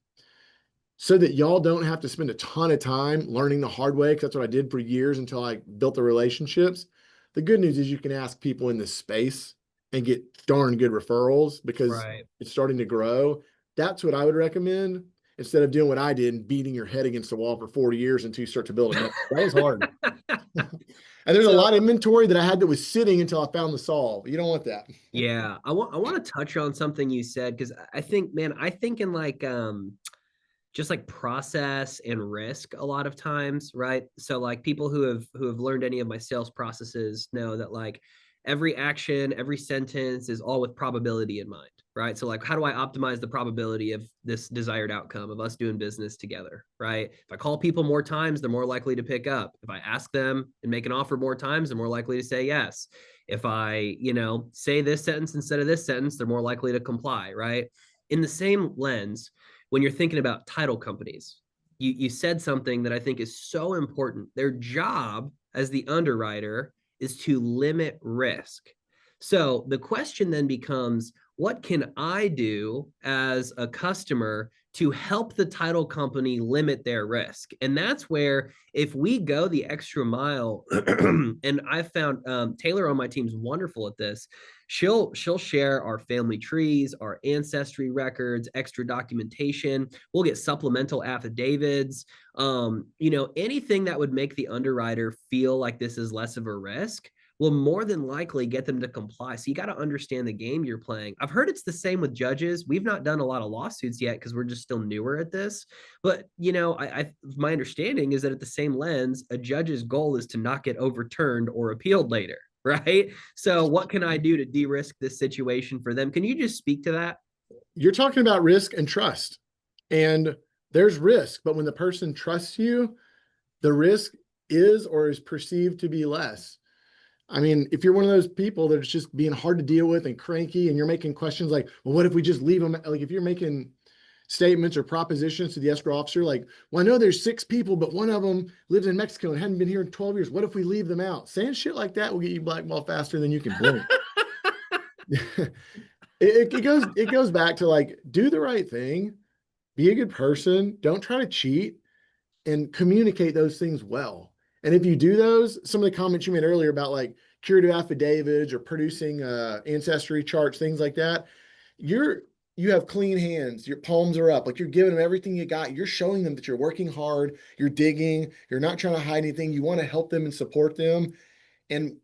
So that y'all don't have to spend a ton of time learning the hard way, because that's what I did for years until I built the relationships. The good news is you can ask people in this space and get darn good referrals because Right. it's starting to grow. That's what I would recommend instead of doing what I did and beating your head against the wall for 40 years until you start to build a network. That was hard. And there's a So lot of inventory that I had that was sitting until I found the solve. You don't want that. yeah, I want to touch on something you said because I think, man, I think in like just like process and risk a lot of times, right? So like people who have learned any of my sales processes know that like every action, every sentence is all with probability in mind, right? So like how do I optimize the probability of this desired outcome of us doing business together, right? If I call people more times, they're more likely to pick up. If I ask them and make an offer more times, they're more likely to say yes. If I, say this sentence instead of this sentence, they're more likely to comply, right? In the same lens, when you're thinking about title companies, you said something that I think is so important. Their job as the underwriter is to limit risk. So the question then becomes, what can I do as a customer to help the title company limit their risk? And that's where, if we go the extra mile, and I found Taylor on my team's wonderful at this. She'll share our family trees, our ancestry records, extra documentation. We'll get supplemental affidavits. Anything that would make the underwriter feel like this is less of a risk will more than likely get them to comply. So you got to understand the game you're playing. I've heard it's the same with judges. We've not done a lot of lawsuits yet because we're just still newer at this. But my understanding is that at the same lens, a judge's goal is to not get overturned or appealed later, right? So what can I do to de-risk this situation for them? Can you just speak to that? You're talking about risk and trust. And there's risk, but when the person trusts you, the risk is or is perceived to be less. I mean, if you're one of those people that's just being hard to deal with and cranky and you're making questions like, well, what if we just leave them? Like if you're making statements or propositions to the escrow officer, like, well, I know there's 6 people, but one of them lives in Mexico and hadn't been here in 12 years. What if we leave them out? Saying shit like that will get you blackballed faster than you can blink. it goes back to like, do the right thing, be a good person, don't try to cheat, and communicate those things well. And if you do those, some of the comments you made earlier about like curative affidavits or producing ancestry charts, things like that, you have clean hands, your palms are up, like you're giving them everything you got. You're showing them that you're working hard, you're digging, you're not trying to hide anything. You want to help them and support them. And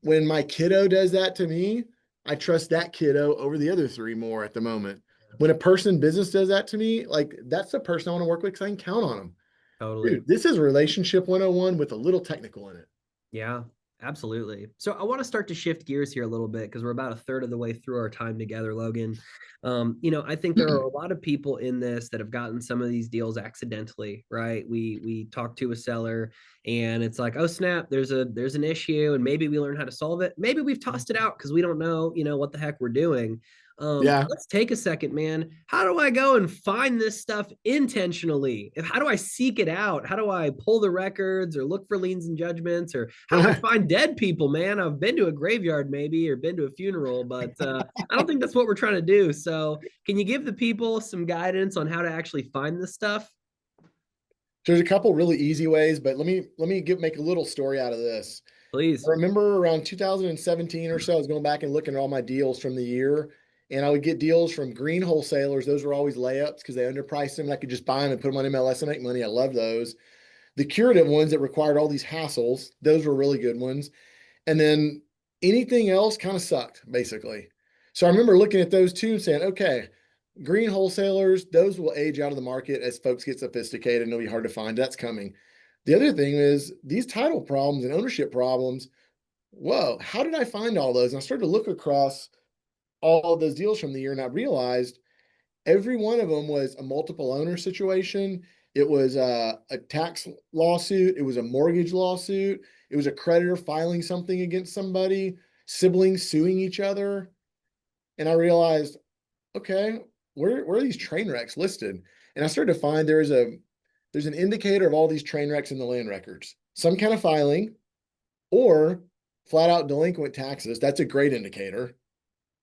when my kiddo does that to me, I trust that kiddo over the other 3 more at the moment. When a person in business does that to me, like that's the person I want to work with because I can count on them. Totally. Dude, this is relationship 101 with a little technical in it. Yeah, absolutely. So I want to start to shift gears here a little bit because we're about a third of the way through our time together, Logan. I think there are a lot of people in this that have gotten some of these deals accidentally, right? We talk to a seller and it's like, oh snap, there's an issue, and maybe we learn how to solve it. Maybe we've tossed it out because we don't know, what the heck we're doing. Yeah. Let's take a second, man. How do I go and find this stuff intentionally? How do I seek it out? How do I pull the records or look for liens and judgments? Or how do I find dead people, man? I've been to a graveyard maybe or been to a funeral, but I don't think that's what we're trying to do. So can you give the people some guidance on how to actually find this stuff? There's a couple really easy ways, but make a little story out of this. I Please. remember around 2017 or so, I was going back and looking at all my deals from the year. And I would get deals from green wholesalers. Those were always layups because they underpriced them. And I could just buy them and put them on MLS and make money. I love those. The curative ones that required all these hassles, those were really good ones. And then anything else kind of sucked, basically. So I remember looking at those two and saying, okay, green wholesalers, those will age out of the market as folks get sophisticated and it'll be hard to find. That's coming. The other thing is these title problems and ownership problems. Whoa, how did I find all those? And I started to look across all of those deals from the year and I realized every one of them was a multiple owner situation. It was a tax lawsuit. It was a mortgage lawsuit. It was a creditor filing something against somebody, siblings suing each other. And I realized, okay, where are these train wrecks listed? And I started to find there's an indicator of all these train wrecks in the land records. Some kind of filing or flat out delinquent taxes. That's a great indicator.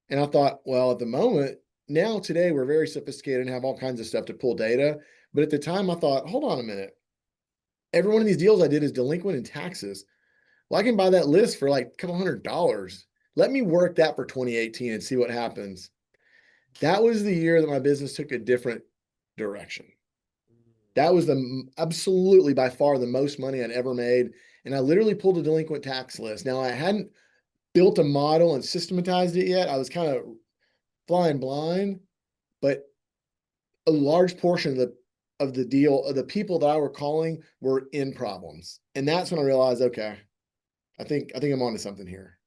And I thought, well, at the moment, now today we're very sophisticated and have all kinds of stuff to pull data. But at the time I thought, hold on a minute. Every one of these deals I did is delinquent in taxes. Well, I can buy that list for like a couple $100. Let me work that for 2018 and see what happens. That was the year that my business took a different direction. That was absolutely by far the most money I'd ever made. And I literally pulled a delinquent tax list. Now I hadn't built a model and systematized it yet. I was kind of flying blind, but a large portion of the deal of the people that I were calling were in problems. And that's when I realized, okay, I think I'm onto something here.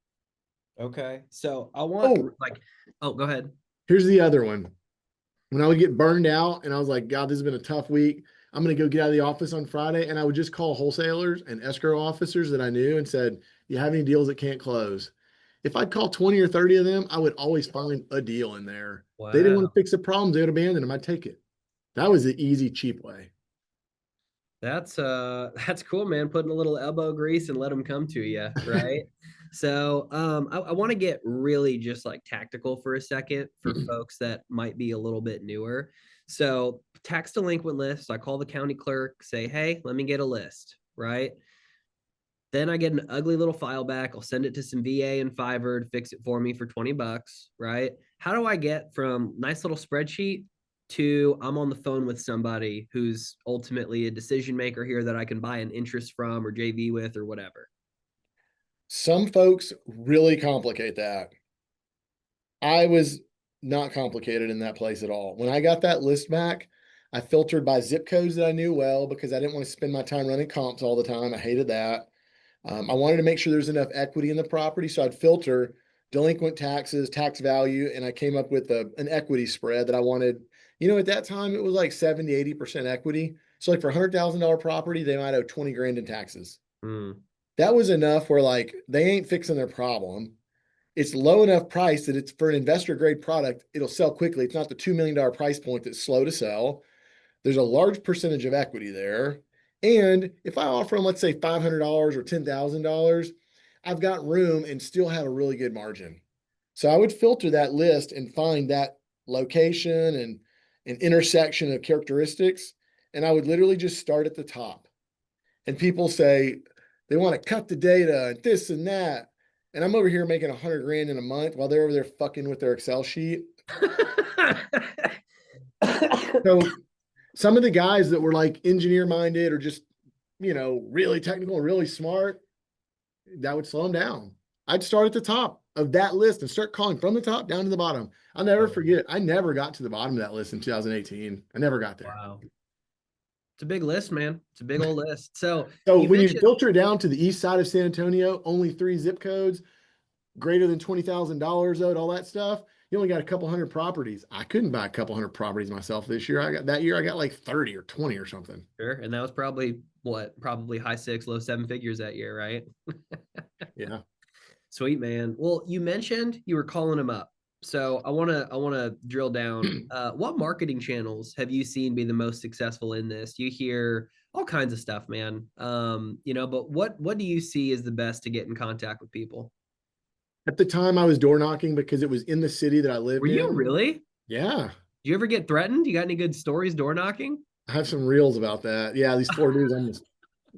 Okay. So I want Oh, oh, go ahead. here's the other one. When I would get burned out and I was like, God, this has been a tough week. I'm going to go get out of the office on Friday. And I would just call wholesalers and escrow officers that I knew and said, you have any deals that can't close? If I'd call 20 or 30 of them, I would always find a deal in there. They didn't want Wow. to fix the problems. They would abandon them. I'd take it. That was the easy, cheap way. That's that's cool, man. Putting a little elbow grease and let them come to you, right? So I want to get really just like tactical for a second for folks that might be a little bit newer. So tax delinquent lists, I call the county clerk, say, hey, let me get a list, right? Then I get an ugly little file back. I'll send it to some VA and Fiverr to fix it for me for 20 bucks, right? How do I get from nice little spreadsheet to I'm on the phone with somebody who's ultimately a decision maker here that I can buy an interest from or JV with or whatever? Some folks really complicate that. I was not complicated in that place at all. When I got that list back, I filtered by zip codes that I knew well because I didn't want to spend my time running comps all the time. I hated that. I wanted to make sure there's enough equity in the property. So I'd filter delinquent taxes, tax value, and I came up with an equity spread that I wanted. At that time, it was like 70, 80% equity. So like for $100,000 property, they might owe 20 grand in taxes. Mm. That was enough where like they ain't fixing their problem. It's low enough price that it's for an investor grade product. It'll sell quickly. It's not the $2 million price point that's slow to sell. There's a large percentage of equity there. And if I offer them, let's say $500 or $10,000, I've got room and still have a really good margin. So I would filter that list and find that location and an intersection of characteristics. And I would literally just start at the top. And people say they want to cut the data and this and that. And I'm over here making 100 grand in a month while they're over there fucking with their Excel sheet. So some of the guys that were like engineer minded or just, really technical, really smart, that would slow them down. I'd start at the top of that list and start calling from the top down to the bottom. I'll never forget. I never got to the bottom of that list in 2018. I never got there. Wow. It's a big list, man. It's a big old list. So So you when you mentioned, filter down to the east side of San Antonio, only 3 zip codes, greater than $20,000 owed, all that stuff. You only got a couple hundred properties. I couldn't buy a couple hundred properties myself this year. I got like 30 or 20 or something. sure, and that was probably high six, low seven figures that year, right? Yeah. Sweet, man. Well, you mentioned you were calling them up. So I wanna drill down. What marketing channels have you seen be the most successful in this? You hear all kinds of stuff, man. But what do you see as the best to get in contact with people? At the time I was door knocking because it was in the city that I Were lived you in. really? Yeah. Do you ever get threatened? You got any good stories door knocking? I have some reels about that. Yeah, these four dudes that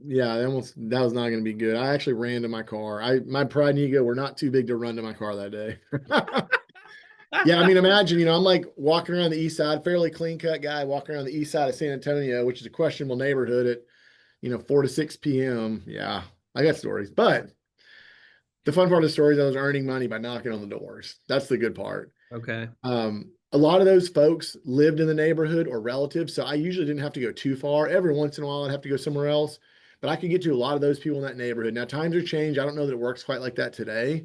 was not going to be good. I actually ran to my car. My pride and ego were not too big to run to my car that day. Yeah, I mean, imagine, I'm like walking around the east side, fairly clean cut guy walking around the east side of San Antonio, which is a questionable neighborhood at, 4 to 6 p.m. Yeah, I got stories. But the fun part of the story is I was earning money by knocking on the doors. That's the good part. Okay. A lot of those folks lived in the neighborhood or relatives, so I usually didn't have to go too far. Every once in a while, I'd have to go somewhere else, but I could get to a lot of those people in that neighborhood. Now, times are changed. I don't know that it works quite like that today,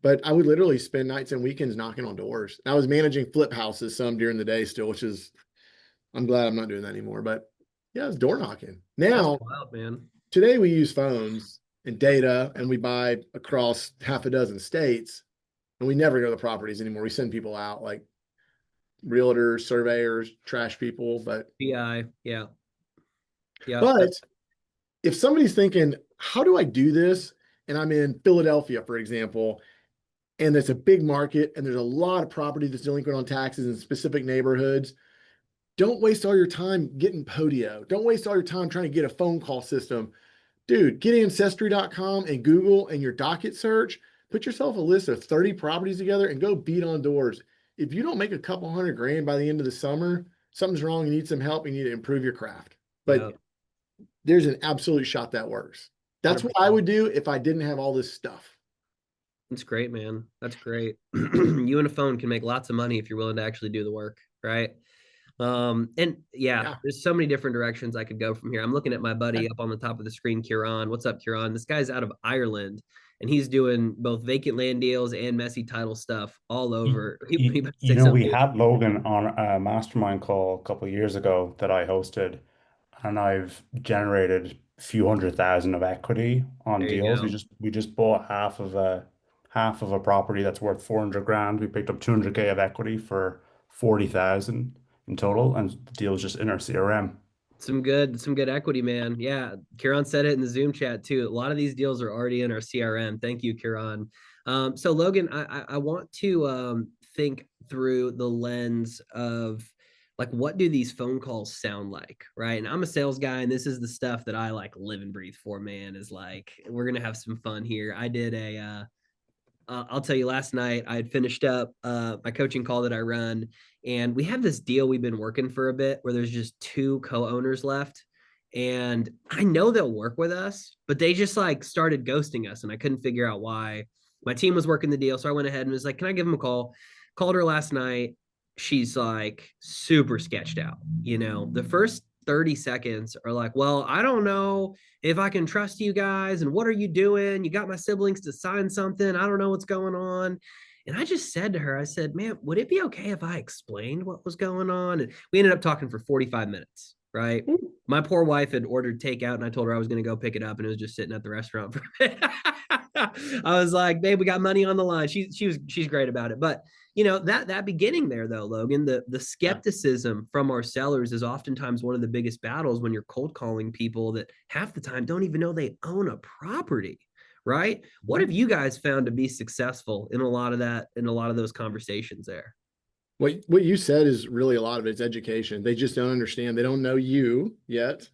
but I would literally spend nights and weekends knocking on doors. And I was managing flip houses some during the day still, which is, I'm glad I'm not doing that anymore. But yeah, it's door knocking. That's Now, wild, man. today we use phones and data and we buy across half a dozen states and we never go to the properties anymore. We send people out like realtors, surveyors, trash people. But PI, yeah. Yeah. but if somebody's thinking, how do I do this? And I'm in Philadelphia, for example, and there's a big market and there's a lot of property that's delinquent on taxes in specific neighborhoods. Don't waste all your time getting Podio. Don't waste all your time trying to get a phone call system. Dude, get ancestry.com and Google and your docket search. Put yourself a list of 30 properties together and go beat on doors. If you don't make a couple hundred grand by the end of the summer, something's wrong. You need some help. You need to improve your craft. But Yeah. there's an absolute shot that works. That's what I 100%. would do if I didn't have all this stuff. That's great, man. That's great. You and a phone can make lots of money if you're willing to actually do the work, right? And yeah, Yeah. there's so many different directions I could go from here. I'm looking at my buddy up on the top of the screen, Kieran. What's up, Kieran? This guy's out of Ireland and he's doing both vacant land deals and messy title stuff all over. He better say We something. had Logan on a mastermind call a couple of years ago that I hosted, and I've generated a few hundred thousand of equity on There you deals. go. We just bought half of a property that's worth 400 grand. We picked up 200K of equity for 40,000 in total, and the deal is just in our CRM. Some good equity, man. Yeah. Kieran said it in the Zoom chat too. A lot of these deals are already in our CRM. Thank you, Kieran. So Logan, I want to think through the lens of like what do these phone calls sound like, right? And I'm a sales guy, and this is the stuff that I like live and breathe for, man, is like we're gonna have some fun here. I did I'll tell you, last night I had finished up my coaching call that I run, and we have this deal we've been working for a bit where there's just two co-owners left. And I know they'll work with us, but they just like started ghosting us, and I couldn't figure out why. My team was working the deal, so I went ahead and was like, "Can I give them a call?" Called her last night. She's like super sketched out. The first 30 seconds are like, "Well, I don't know if I can trust you guys. And what are you doing? You got my siblings to sign something. I don't know what's going on." And I just said to her, I said, "Man, would it be okay if I explained what was going on?" And we ended up talking for 45 minutes, right? My poor wife had ordered takeout and I told her I was going to go pick it up, and it was just sitting at the restaurant for a bit. I was like, "Babe, we got money on the line." She's great about it. But that beginning there though, Logan, the Yeah. skepticism from our sellers is oftentimes one of the biggest battles when you're cold calling people that half the time don't even know they own a property, right? What have you guys found to be successful in a lot of that, in a lot of those conversations there? What you said is really a lot of it's education. They just don't understand. They don't know you yet.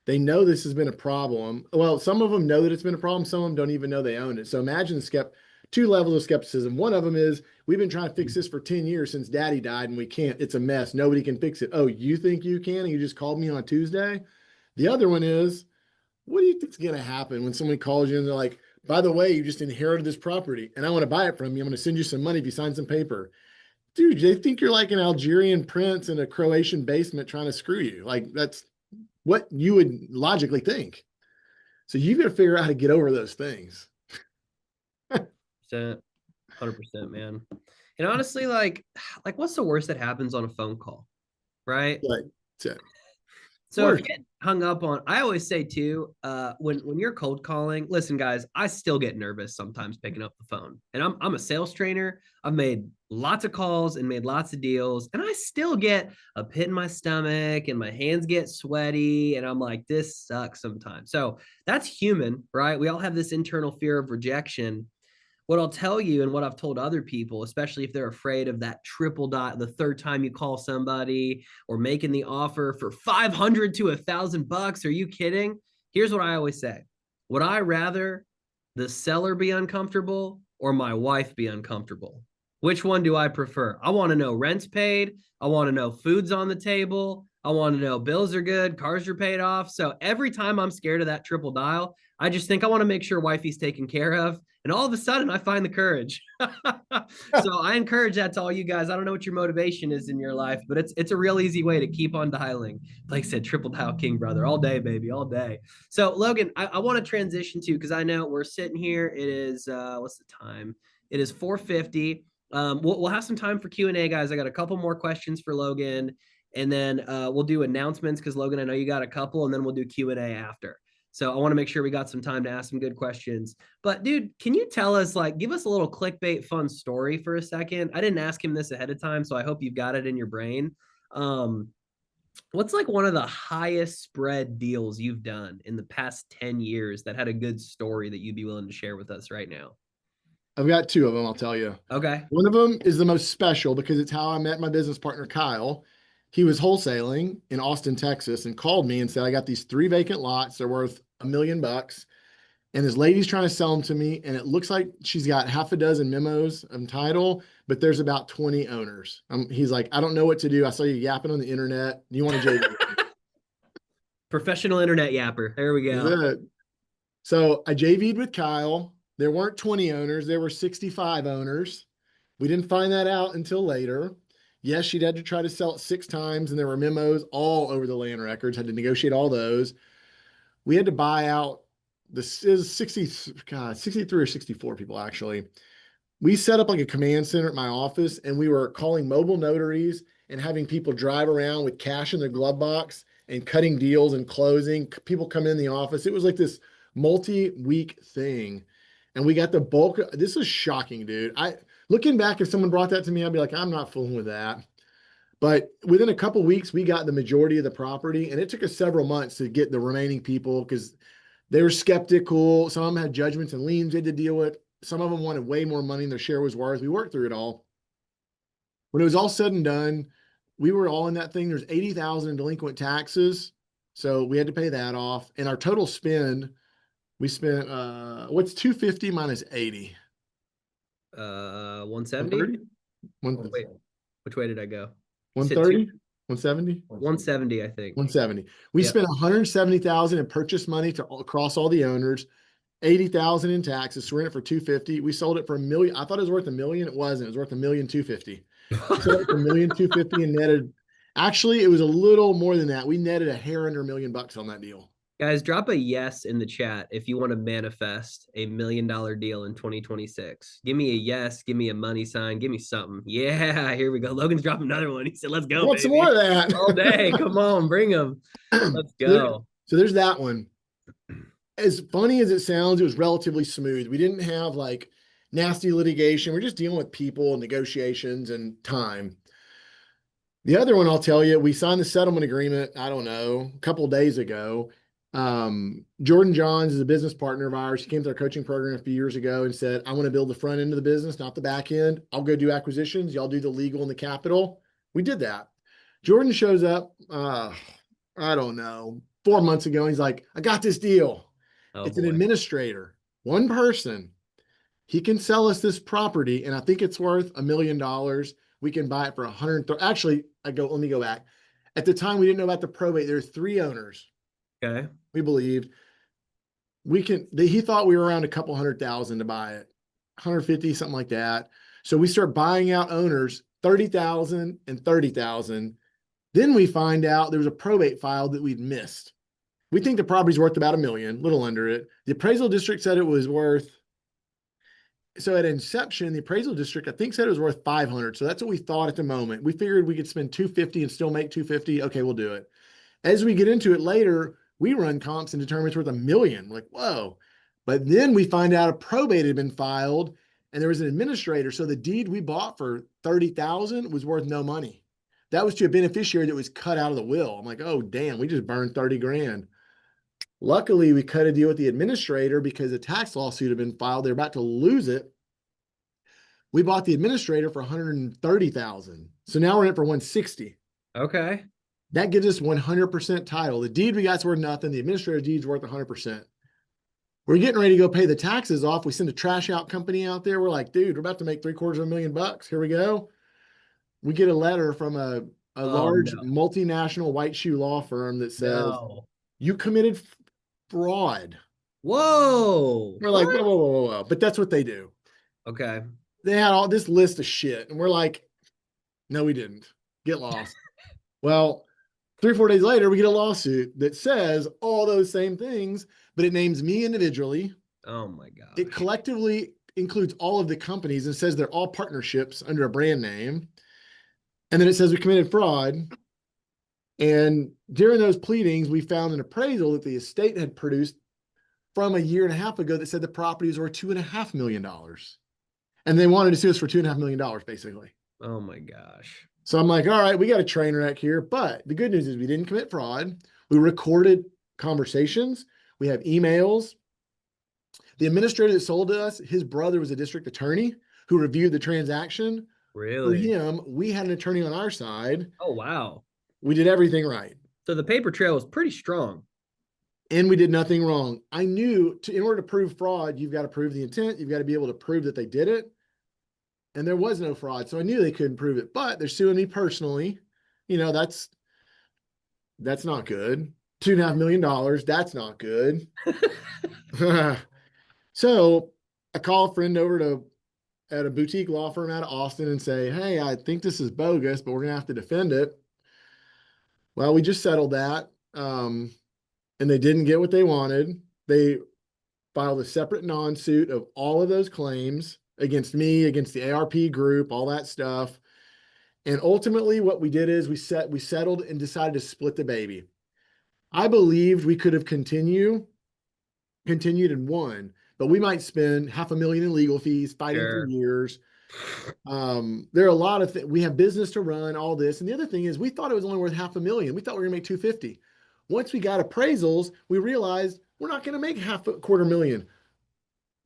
They know this has been a problem. Well, some of them know that it's been a problem. Some of them don't even know they own it. So imagine two levels of skepticism. One of them is we've been trying to fix this for 10 years since daddy died and we can't. It's a mess. Nobody can fix it. Oh, you think you can? And you just called me on Tuesday. The other one is, what do you think's going to happen when somebody calls you and they're like, by the way, you just inherited this property and I want to buy it from you. I'm going to send you some money if you sign some paper. Dude, they think you're like an Algerian prince in a Croatian basement trying to screw you. Like that's what you would logically think. So you've got to figure out how to get over those things. 100%, man. And honestly, like what's the worst that happens on a phone call, right? Like, so, So if work. you get hung up on, I always say too, when you're cold calling, listen, guys, I still get nervous sometimes picking up the phone. And I'm a sales trainer. I've made lots of calls and made lots of deals, and I still get a pit in my stomach and my hands get sweaty, and I'm like, this sucks sometimes. So that's human, right? We all have this internal fear of rejection. What I'll tell you and what I've told other people, especially if they're afraid of that triple dot, the third time you call somebody or making the offer for 500 to $1,000. Are you kidding? Here's what I always say. Would I rather the seller be uncomfortable or my wife be uncomfortable? Which one do I prefer? I want to know rent's paid. I want to know food's on the table. I want to know bills are good, cars are paid off. So every time I'm scared of that triple dial, I just think I want to make sure wifey's taken care of. And all of a sudden, I find the courage. So I encourage that to all you guys. I don't know what your motivation is in your life, but it's a real easy way to keep on dialing. Like I said, triple dial king brother all day, baby, all day. So Logan, I want to transition to, because I know we're sitting here. It is what's the time? It is 4:50. We'll have some time for Q&A, guys. I got a couple more questions for Logan, and then we'll do announcements because Logan, I know you got a couple, and then we'll do Q&A after. So I want to make sure we got some time to ask some good questions. But dude, can you tell us, like, give us a little clickbait fun story for a second? I didn't ask him this ahead of time, so I hope you've got it in your brain. Um, what's like one of the highest spread deals you've done in the past 10 years that had a good story that you'd be willing to share with us right now? I've got two of them, I'll tell you. Okay. One of them is the most special because it's how I met my business partner, Kyle. He was wholesaling in Austin, Texas, and called me and said, I got these 3 vacant lots. They're worth $1 million. And this lady's trying to sell them to me. And it looks like she's got half a dozen memos of title, but there's about 20 owners. He's like, I don't know what to do. I saw you yapping on the internet. Do you want to JV? Professional internet yapper. There we go. So I JV'd with Kyle. There weren't 20 owners. There were 65 owners. We didn't find that out until later. Yes, she'd had to try to sell it 6 times, and there were memos all over the land records, had to negotiate all those. We had to buy out, this is 63 or 64 people, actually. We set up like a command center at my office, and we were calling mobile notaries and having people drive around with cash in their glove box and cutting deals and closing. People come in the office. It was like this multi-week thing. And we got the bulk. This is shocking, dude. Looking back, if someone brought that to me, I'd be like, I'm not fooling with that. But within a couple of weeks, we got the majority of the property, and it took us several months to get the remaining people because they were skeptical. Some of them had judgments and liens they had to deal with. Some of them wanted way more money than their share was worth. We worked through it all. When it was all said and done, we were all in that thing. There's $80,000 in delinquent taxes, so we had to pay that off. And our total spend, we spent what's 250 minus 80? 170. Wait, which way did I go? 130, 170, 170, I think. 170. We spent 170,000 in purchase money across all the owners, 80,000 in taxes. So we're in it for 250. We sold it for $1 million. I thought it was worth $1 million. It wasn't. It was worth $1,250,000. We sold it for $1,250,000 and netted. Actually, it was a little more than that. We netted a hair under $1 million on that deal. Guys, drop a yes in the chat if you want to manifest $1 million deal in 2026. Give me a yes. Give me a money sign. Give me something. Yeah, here we go. Logan's dropping another one. He said, let's go, Want some more of that? All day. Come on, bring them. Let's go. So there's that one. As funny as it sounds, it was relatively smooth. We didn't have like nasty litigation. We're just dealing with people and negotiations and time. The other one, I'll tell you, we signed the settlement agreement, I don't know, a couple of days ago. Jordan Johns is a business partner of ours. He came to our coaching program a few years ago and said, I want to build the front end of the business, not the back end. I'll go do acquisitions. Y'all do the legal and the capital. We did that. Jordan shows up, I don't know, 4 months ago. He's like, I got this deal. It's an administrator, one person. He can sell us this property, and I think it's worth $1 million. We can buy it for 130. Actually, let me go back. At the time, we didn't know about the probate. There were 3 owners. Okay. We believed he thought we were around a couple 100,000 to buy it, 150, something like that. So we start buying out owners, 30,000 and 30,000. Then we find out there was a probate file that we'd missed. We think the property's worth about $1 million, a little under it. The appraisal district said it was worth. So at inception, the appraisal district, I think, said it was worth 500. So that's what we thought at the moment. We figured we could spend 250 and still make 250. Okay, we'll do it. As we get into it later, we run comps and determine it's worth $1 million. We're like, whoa. But then we find out a probate had been filed and there was an administrator. So the deed we bought for 30,000 was worth no money. That was to a beneficiary that was cut out of the will. I'm like, oh, damn, we just burned 30 grand. Luckily, we cut a deal with the administrator because a tax lawsuit had been filed. They're about to lose it. We bought the administrator for 130,000. So now we're in it for 160. Okay. That gives us 100% title. The deed we got's worth nothing. The administrator deed's worth 100%. We're getting ready to go pay the taxes off. We send a trash out company out there. We're like, dude, we're about to make $750,000. Here we go. We get a letter from a Oh large no. multinational white shoe law firm that says No. you committed fraud. Whoa. We're like, What? whoa, whoa, whoa, whoa, whoa. But that's what they do. Okay. They had all this list of shit. And we're like, no, we didn't. Get lost. Well, 3 or 4 days later, we get a lawsuit that says all those same things, but it names me individually. Oh my It gosh. collectively includes all of the companies and says they're all partnerships under a brand name. And then it says we committed fraud. And during those pleadings, we found an appraisal that the estate had produced from a year and a half ago that said the properties were $2.5 million. And they wanted to sue us for $2.5 million, basically. Oh my gosh. So I'm like, all right, we got a train wreck here. But the good news is we didn't commit fraud. We recorded conversations. We have emails. The administrator that sold to us, his brother was a district attorney who reviewed the transaction. For Really? him, we had an attorney on our side. Oh wow. We did everything right. So the paper trail was pretty strong. And we did nothing wrong. I knew in order to prove fraud, you've got to prove the intent. You've got to be able to prove that they did it. And there was no fraud. So I knew they couldn't prove it, but they're suing me personally. You know, that's not good. $2.5 million. That's not good. So I call a friend over at a boutique law firm out of Austin and say, hey, I think this is bogus, but we're going to have to defend it. Well, we just settled that. And they didn't get what they wanted. They filed a separate non-suit of all of those claims against me, against the ARP group, all that stuff. And ultimately what we did is we settled and decided to split the baby. I believed we could have continued and won, but we might spend $500,000 in legal fees fighting for Sure. years. There are a lot of things. We have business to run, all this. And the other thing is we thought it was only worth $500,000. We thought we were gonna make 250. Once we got appraisals, we realized we're not gonna make $250,000.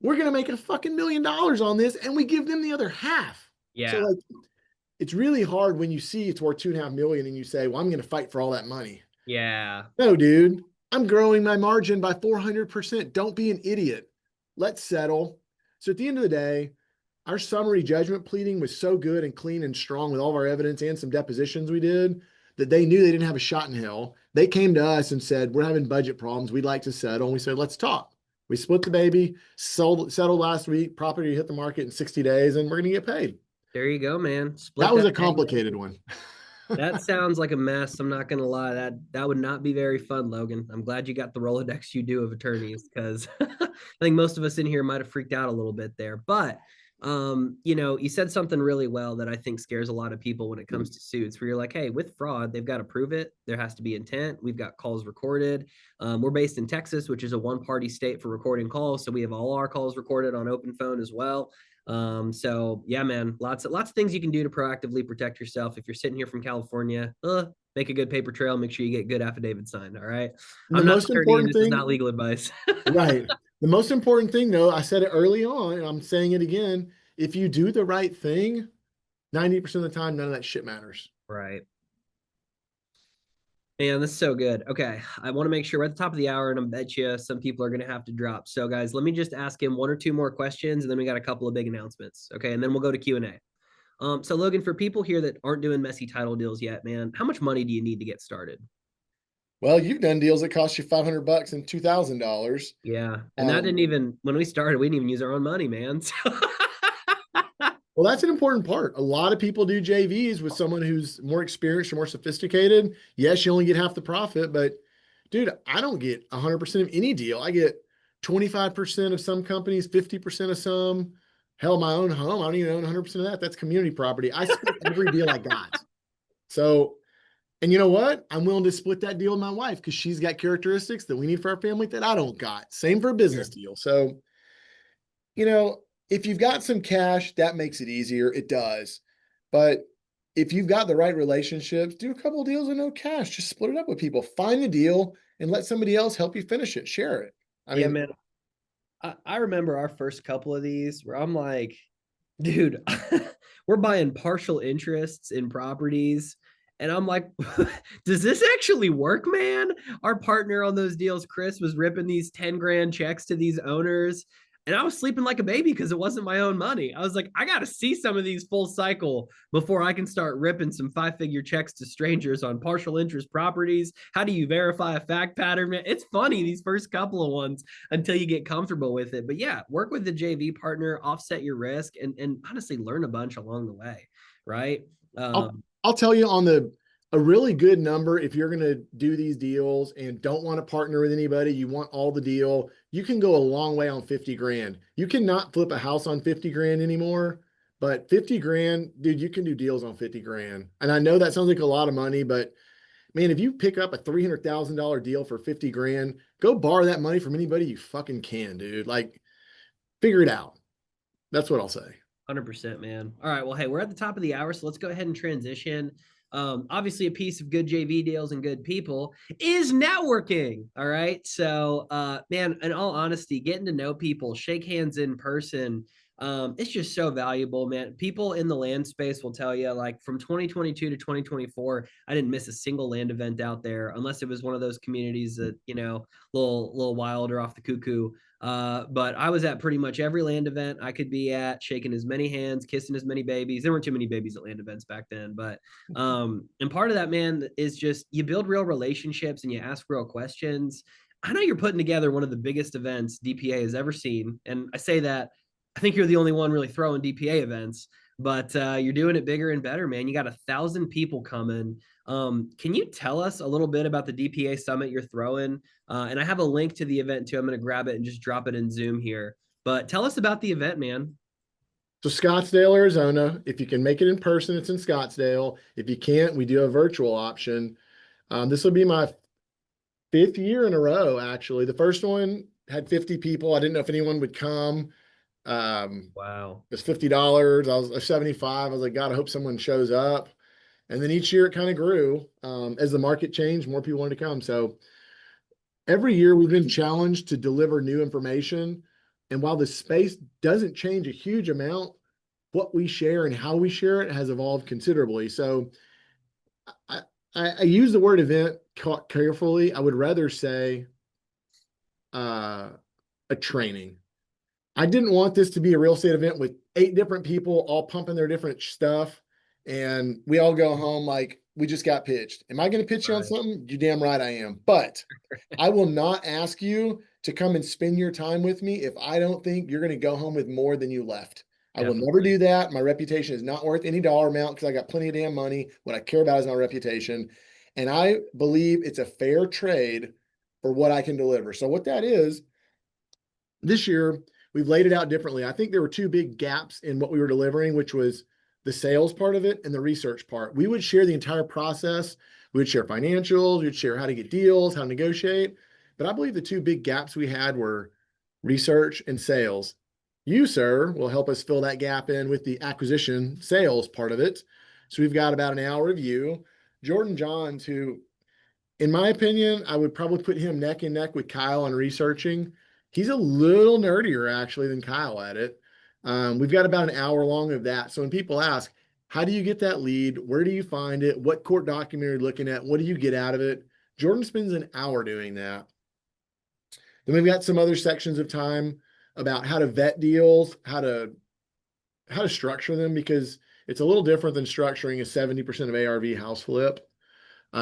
We're gonna make a fucking $1 million on this, and we give them the other half. So Yeah. like, it's really hard when you see it's worth $2.5 million and you say, well, I'm gonna fight for all that money. Yeah. No, dude, I'm growing my margin by 400%. Don't be an idiot. Let's settle. So at the end of the day, our summary judgment pleading was so good and clean and strong with all of our evidence and some depositions we did that they knew they didn't have a shot in hell. They came to us and said, we're having budget problems. We'd like to settle. And we said, let's talk. We split the baby, settled last week. Property hit the market in 60 days, and we're going to get paid. There you go, man. Split That was a baby. complicated one. That sounds like a mess. I'm not gonna lie. That would not be very fun, Logan. I'm glad you got the Rolodex you do of attorneys, because I think most of us in here might have freaked out a little bit there. But you know, you said something really well that I think scares a lot of people when it comes to suits, where you're like, hey, with fraud, they've got to prove it. There has to be intent. We've got calls recorded. We're based in Texas, which is a one-party state for recording calls, so we have all our calls recorded on open phone as well. So yeah, man, lots of things you can do to proactively protect yourself. If you're sitting here from California, make a good paper trail. Make sure you get good affidavit signed. All right. And the I'm not most an attorney, and important this is thing, not legal advice. right. The most important thing, though, I said it early on, and I'm saying it again. If you do the right thing, 90% of the time, none of that shit matters. Right. Man, this is so good. Okay, I want to make sure we're at the top of the hour, and I bet you some people are going to have to drop. So, guys, let me just ask him one or two more questions, and then we got a couple of big announcements. Okay, and then we'll go to Q&A. So, Logan, for people here that aren't doing messy title deals yet, man, how much money do you need to get started? Well, you've done deals that cost you $500 and $2,000. Yeah, and that didn't even, when we started, we didn't even use our own money, man. Well, that's an important part. A lot of people do JVs with someone who's more experienced or more sophisticated. Yes, you only get half the profit, but dude, I don't get 100% of any deal. I get 25% of some companies, 50% of some. Hell, my own home, I don't even own 100% of that. That's community property. I split every deal I got. So, and you know what? I'm willing to split that deal with my wife because she's got characteristics that we need for our family that I don't got. Same for a business deal. So, you know, if you've got some cash, that makes it easier. It does. But if you've got the right relationships, do a couple of deals with no cash. Just split it up with people. Find a deal and let somebody else help you finish it. Share it. I Yeah, mean, man. I remember our first couple of these where I'm like, dude, we're buying partial interests in properties, And I'm like, does this actually work, man? Our partner on those deals, Chris, was ripping these 10 grand checks to these owners. And I was sleeping like a baby because it wasn't my own money. I was like, I got to see some of these full cycle before I can start ripping some 5-figure checks to strangers on partial interest properties. How do you verify a fact pattern, man? It's funny, these first couple of ones until you get comfortable with it. But yeah, work with the JV partner, offset your risk, and honestly learn a bunch along the way, right? I'll tell you on a really good number, if you're going to do these deals and don't want to partner with anybody, you want all the deal, you can go a long way on 50 grand. You cannot flip a house on 50 grand anymore, but 50 grand, dude, you can do deals on 50 grand. And I know that sounds like a lot of money, but man, if you pick up a $300,000 deal for 50 grand, go borrow that money from anybody you fucking can, dude. Like, figure it out. That's what I'll say. 100%, man. All right. Well, hey, we're at the top of the hour, so let's go ahead and transition. Obviously, a piece of good JV deals and good people is networking. All right. So, man, in all honesty, getting to know people, shake hands in person, it's just so valuable, man. People in the land space will tell you, like from 2022 to 2024, I didn't miss a single land event out there, unless it was one of those communities that, little wilder off the cuckoo. But I was at pretty much every land event I could be at, shaking as many hands, kissing as many babies. There weren't too many babies at land events back then, but and part of that, man, is just you build real relationships and you ask real questions. I know you're putting together one of the biggest events DPA has ever seen, and I say that I think you're the only one really throwing DPA events, but you're doing it bigger and better, man. You got 1,000 people coming. Can you tell us a little bit about the DPA summit you're throwing? And I have a link to the event too. I'm going to grab it and just drop it in Zoom here. But tell us about the event, man. So Scottsdale, Arizona. If you can make it in person, it's in Scottsdale. If you can't, we do a virtual option. This will be my 5th year in a row, actually. The first one had 50 people. I didn't know if anyone would come. Wow. It was $50. I was 75. I was like, God, I hope someone shows up. And then each year it kind of grew. As the market changed, more people wanted to come. So every year we've been challenged to deliver new information. And while the space doesn't change a huge amount, what we share and how we share it has evolved considerably. So I use the word event carefully. I would rather say a training. I didn't want this to be a real estate event with 8 different people all pumping their different stuff. And we all go home like we just got pitched. Am I going to pitch you on something? You're damn right I am. But I will not ask you to come and spend your time with me if I don't think you're going to go home with more than you left. I will never do that. My reputation is not worth any dollar amount because I got plenty of damn money. What I care about is my reputation. And I believe it's a fair trade for what I can deliver. So what that is, this year, we've laid it out differently. I think there were 2 big gaps in what we were delivering, which was the sales part of it and the research part. We would share the entire process. We would share financials. We'd share how to get deals, how to negotiate. But I believe the 2 big gaps we had were research and sales. You, sir, will help us fill that gap in with the acquisition sales part of it. So we've got about an hour of you. Jordan Johns, who, in my opinion, I would probably put him neck and neck with Kyle on researching. He's a little nerdier actually than Kyle at it. We've got about an hour long of that. So when people ask, how do you get that lead? Where do you find it? What court document are you looking at? What do you get out of it? Jordan spends an hour doing that. Then we've got some other sections of time about how to vet deals, how to structure them, because it's a little different than structuring a 70% of ARV house flip.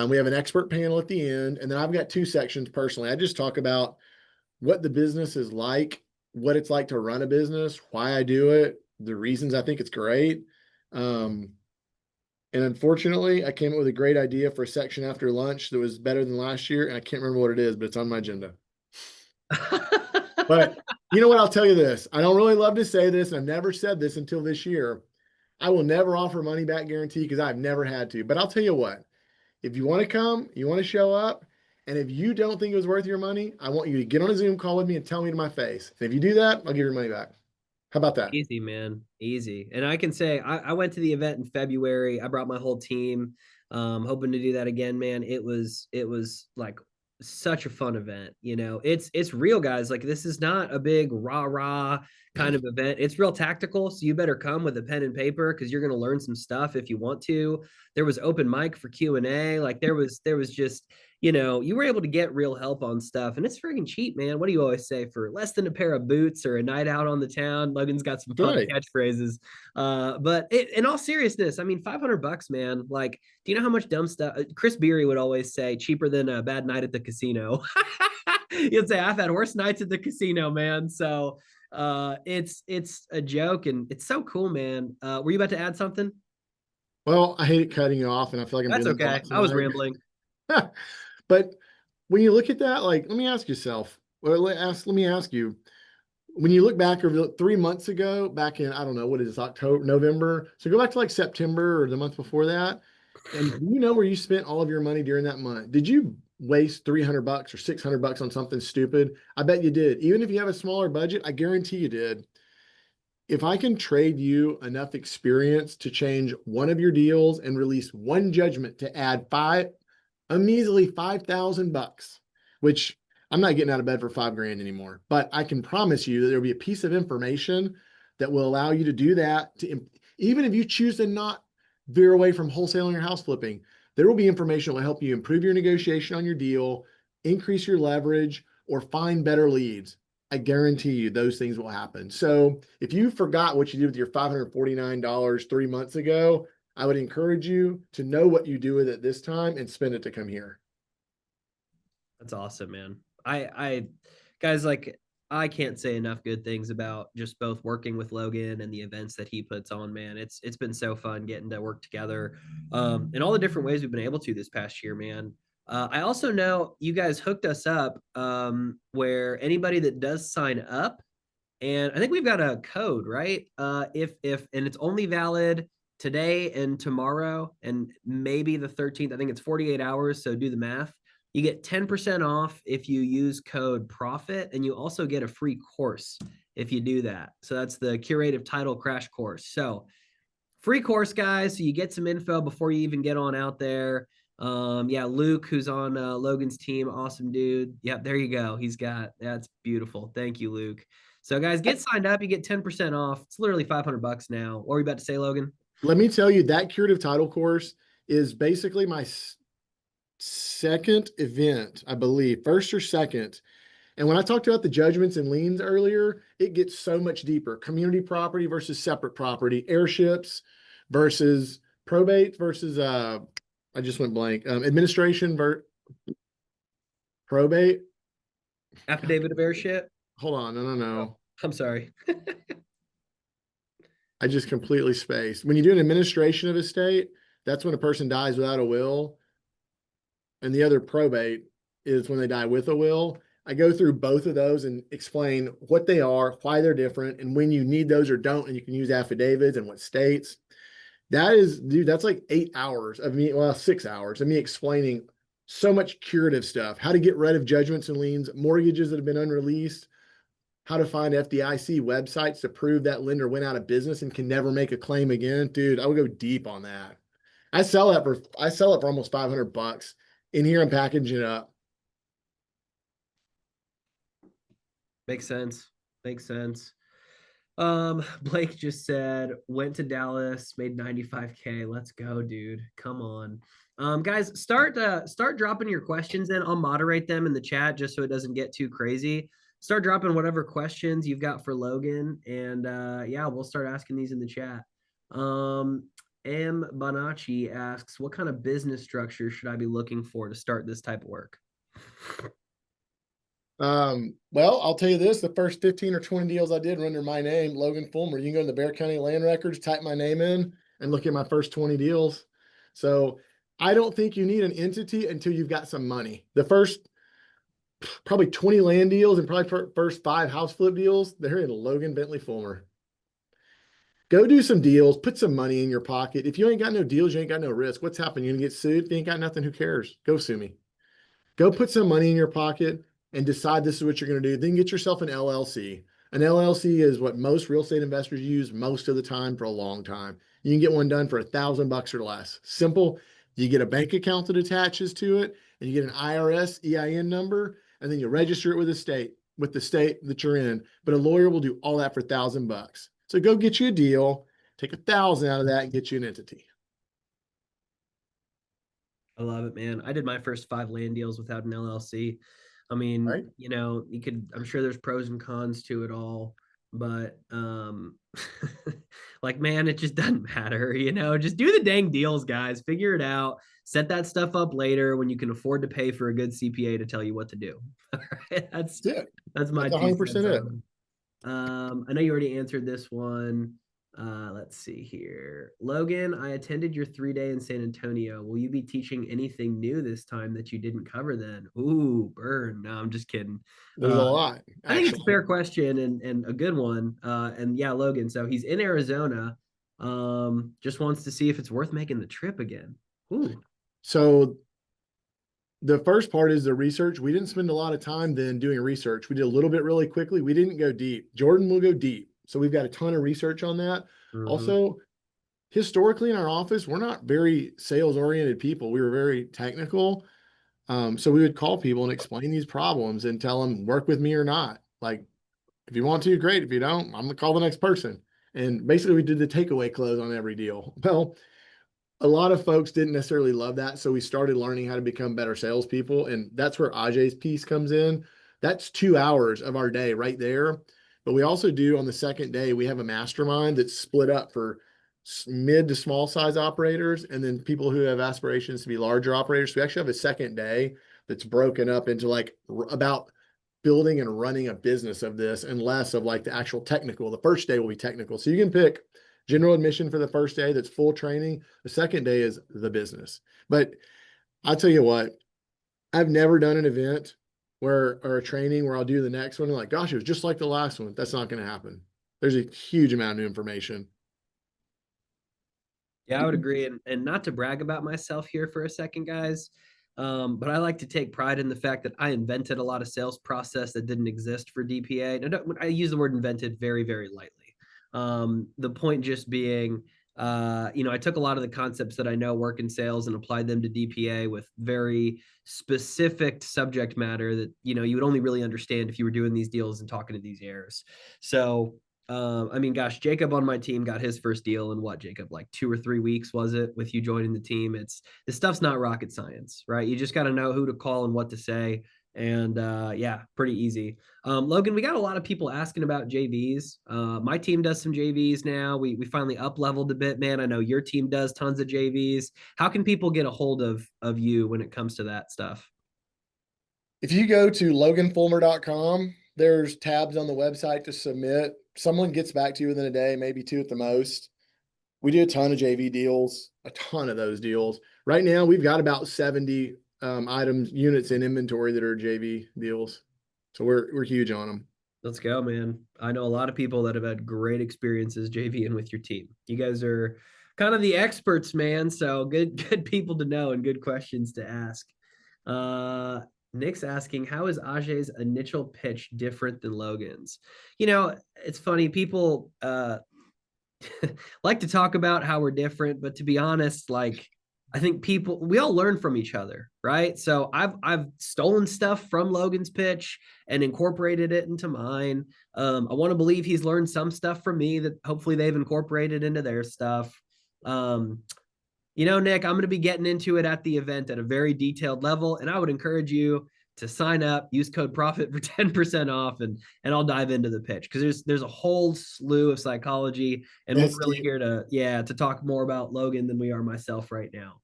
We have an expert panel at the end, and then I've got 2 sections personally. I just talk about what the business is like, what it's like to run a business, why I do it, the reasons I think it's great. And unfortunately, I came up with a great idea for a section after lunch that was better than last year, and I can't remember what it is, but it's on my agenda. But you know what? I'll tell you this. I don't really love to say this, and I've never said this until this year. I will never offer money back guarantee because I've never had to. But I'll tell you what, if you want to come, you want to show up, and if you don't think it was worth your money, I want you to get on a Zoom call with me and tell me to my face. And if you do that, I'll give your money back. How about that? Easy, man. Easy. And I can say I went to the event in February. I brought my whole team. Hoping to do that again, man. It was like such a fun event. You know, it's real, guys. Like, this is not a big rah-rah kind of event. It's real tactical. So you better come with a pen and paper, because you're going to learn some stuff if you want to. There was open mic for Q&A. Like, there was just, you know, you were able to get real help on stuff, and it's freaking cheap, man. What do you always say? For less than a pair of boots or a night out on the town. Logan's got some fun Right. catchphrases. But in all seriousness, I mean, $500, man. Like, do you know how much dumb stuff? Chris Beery would always say, cheaper than a bad night at the casino. He'd say, I've had worse nights at the casino, man. So it's a joke, and it's so cool, man. Were you about to add something? Well, I hate it cutting you off, and I feel like I'm That's doing that a okay. lot I was tonight. rambling. But when you look at that, like, let me ask yourself, or let me ask you, when you look back over 3 months ago, back in, I don't know, what is this, October, November? So go back to like September or the month before that. And do you know where you spent all of your money during that month? Did you waste $300 or $600 on something stupid? I bet you did. Even if you have a smaller budget, I guarantee you did. If I can trade you enough experience to change one of your deals and release one judgment to add a measly $5,000, which I'm not getting out of bed for 5 grand anymore, but I can promise you that there'll be a piece of information that will allow you to do that. Even if you choose to not veer away from wholesaling or house flipping, there will be information that will help you improve your negotiation on your deal, increase your leverage, or find better leads. I guarantee you those things will happen. So if you forgot what you did with your $549 3 months ago, I would encourage you to know what you do with it this time and spend it to come here. That's awesome, man. I guys, like, I can't say enough good things about just both working with Logan and the events that he puts on, man. It's been so fun getting to work together, in all the different ways we've been able to this past year, man. I also know you guys hooked us up, where anybody that does sign up, and I think we've got a code, right? If and it's only valid today and tomorrow and maybe the 13th. I think it's 48 hours, so do the math. You get 10% off if you use code PROFIT, and you also get a free course if you do that. So that's the curative title crash course. So free course, guys. So you get some info before you even get on out there. Yeah, Luke, who's on Logan's team, awesome dude. Yep, there you go. That's beautiful. Thank you, Luke. So guys, get signed up. You get 10% off. It's literally $500 now. What were you about to say, Logan? Let me tell you, that curative title course is basically my second event, I believe, first or second. And when I talked about the judgments and liens earlier, it gets so much deeper. Community property versus separate property, airships versus probate versus I just went blank. Administration probate. Affidavit of airship. Hold on, Oh, no. I'm sorry. I just completely spaced. When you do an administration of estate, that's when a person dies without a will, and the other probate is when they die with a will. I go through both of those and explain what they are, why they're different, and when you need those or don't, and you can use affidavits and what states. That is, dude, that's like 8 hours of me, well, 6 hours of me explaining so much curative stuff, how to get rid of judgments and liens, mortgages that have been unreleased, how to find FDIC websites to prove that lender went out of business and can never make a claim again. Dude, I would go deep on that. I sell it for almost $500. In here, I'm packaging it up. Makes sense. Makes sense. Blake just said, went to Dallas, made 95K. Let's go, dude. Come on. Guys, start dropping your questions in. I'll moderate them in the chat just so it doesn't get too crazy. Start dropping whatever questions you've got for Logan, and yeah, we'll start asking these in the chat. M Bonacci asks, what kind of business structure should I be looking for to start this type of work? Well, I'll tell you this, the first 15 or 20 deals I did were under my name, Logan Fullmer. You can go to the Bear County Land Records, type my name in, and look at my first 20 deals. So I don't think you need an entity until you've got some money. The first probably 20 land deals and probably first 5 house flip deals, they're in Logan Bentley Fullmer. Go do some deals, put some money in your pocket. If you ain't got no deals, you ain't got no risk. What's happening? You're gonna get sued. If you ain't got nothing, who cares? Go sue me. Go put some money in your pocket and decide this is what you're going to do. Then get yourself an LLC. An LLC is what most real estate investors use most of the time for a long time. You can get one done for $1,000 or less. Simple. You get a bank account that attaches to it, and you get an IRS EIN number, and then you register it with the state that you're in. But a lawyer will do all that for $1,000. So go get you a deal, take 1,000 out of that, and get you an entity. I love it, man. I did my first 5 land deals without an LLC. I mean, Right. I'm sure there's pros and cons to it all, but like, man, it just doesn't matter, just do the dang deals, guys. Figure it out. Set that stuff up later when you can afford to pay for a good CPA to tell you what to do. All right. That's it. my That's 100% it. I know you already answered this one. Let's see here. Logan, I attended your 3-day in San Antonio. Will you be teaching anything new this time that you didn't cover then? Ooh, burn. No, I'm just kidding. There's a lot. I think it's a fair question and a good one. And yeah, Logan, so he's in Arizona. Just wants to see if it's worth making the trip again. Ooh. So the first part is the research. We didn't spend a lot of time then doing research. We did a little bit really quickly. We didn't go deep. Jordan will go deep. So we've got a ton of research on that. Mhm. Also, historically in our office, we're not very sales oriented people. We were very technical. So we would call people and explain these problems and tell them, work with me or not. Like, if you want to, great. If you don't, I'm gonna call the next person. And basically we did the takeaway close on every deal. Well, a lot of folks didn't necessarily love that. So we started learning how to become better salespeople. And that's where Ajay's piece comes in. That's 2 hours of our day right there. But we also do on the second day, we have a mastermind that's split up for mid to small size operators and then people who have aspirations to be larger operators. So we actually have a second day that's broken up into like about building and running a business of this and less of like the actual technical. The first day will be technical. So you can pick general admission for the first day, that's full training. The second day is the business. But I'll tell you what, I've never done an event or a training where I'll do the next one and like, gosh, it was just like the last one. That's not going to happen. There's a huge amount of new information. Yeah, I would agree. And not to brag about myself here for a second, guys. But I like to take pride in the fact that I invented a lot of sales process that didn't exist for DPA. And I use the word invented very, very lightly. The point just being, I took a lot of the concepts that I know work in sales and applied them to DPA with very specific subject matter that, you would only really understand if you were doing these deals and talking to these heirs. So, I mean, gosh, Jacob on my team got his first deal in what, Jacob, like 2 or 3 weeks, was it, with you joining the team? This stuff's not rocket science, right? You just got to know who to call and what to say. And yeah, pretty easy. Logan, we got a lot of people asking about JVs. My team does some JVs now. We finally up leveled a bit, man. I know your team does tons of JVs. How can people get a hold of you when it comes to that stuff? If you go to loganfullmer.com, there's tabs on the website to submit. Someone gets back to you within a day, maybe 2 at the most. We do a ton of JV deals, a ton of those deals. Right now, we've got about 70 units in inventory that are JV deals. So we're huge on them. Let's go, man. I know a lot of people that have had great experiences JVing with your team. You guys are kind of the experts, man. So good people to know and good questions to ask. Nick's asking, how is Ajay's initial pitch different than Logan's? It's funny. People like to talk about how we're different, but to be honest, like, I think we all learn from each other, right? So I've stolen stuff from Logan's pitch and incorporated it into mine. I want to believe he's learned some stuff from me that hopefully they've incorporated into their stuff. Nick, I'm going to be getting into it at the event at a very detailed level, and I would encourage you to sign up, use code PROFIT for 10% off, and I'll dive into the pitch because there's a whole slew of psychology, and we're really here to talk more about Logan than we are myself right now.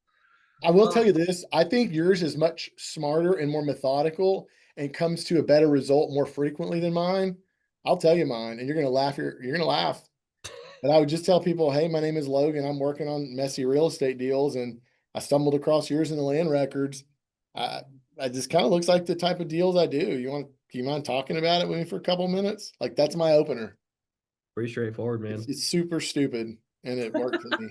I will tell you this, I think yours is much smarter and more methodical and comes to a better result more frequently than mine. I'll tell you mine, and you're gonna laugh. You're gonna laugh. But I would just tell people, hey, my name is Logan. I'm working on messy real estate deals, and I stumbled across yours in the land records. I just kind of looks like the type of deals I do. Do you mind talking about it with me for a couple minutes? Like, that's my opener. Pretty straightforward, man. It's super stupid, and it worked for me.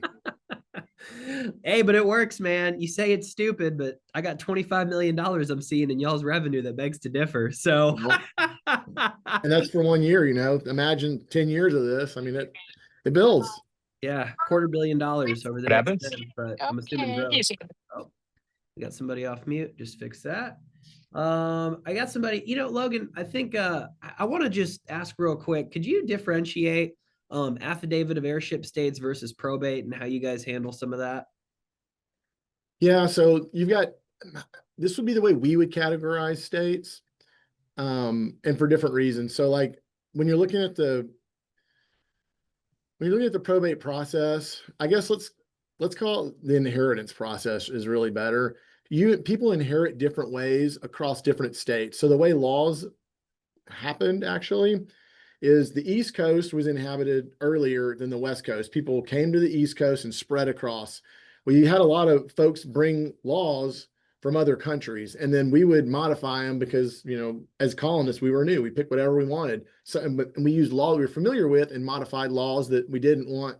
Hey, but it works, man. You say it's stupid, but I got $25 million I'm seeing in y'all's revenue that begs to differ. So, and that's for 1 year, imagine 10 years of this. I mean, it builds. Yeah, $250 million over the next 10, but I'm assuming growth. Oh. We got somebody off mute. Just fix that. I got somebody, Logan, I think I want to just ask real quick, could you differentiate affidavit of heirship states versus probate and how you guys handle some of that? Yeah, so you've got, this would be the way we would categorize states, and for different reasons. So like when you're looking at the probate process, I guess let's call it the inheritance process is really better. People inherit different ways across different states. So the way laws happened actually is the East Coast was inhabited earlier than the West Coast. People came to the East Coast and spread across. Well, you had a lot of folks bring laws from other countries, and then we would modify them because, as colonists, we were new. We picked whatever we wanted. So, and we used law we were familiar with and modified laws that we didn't want,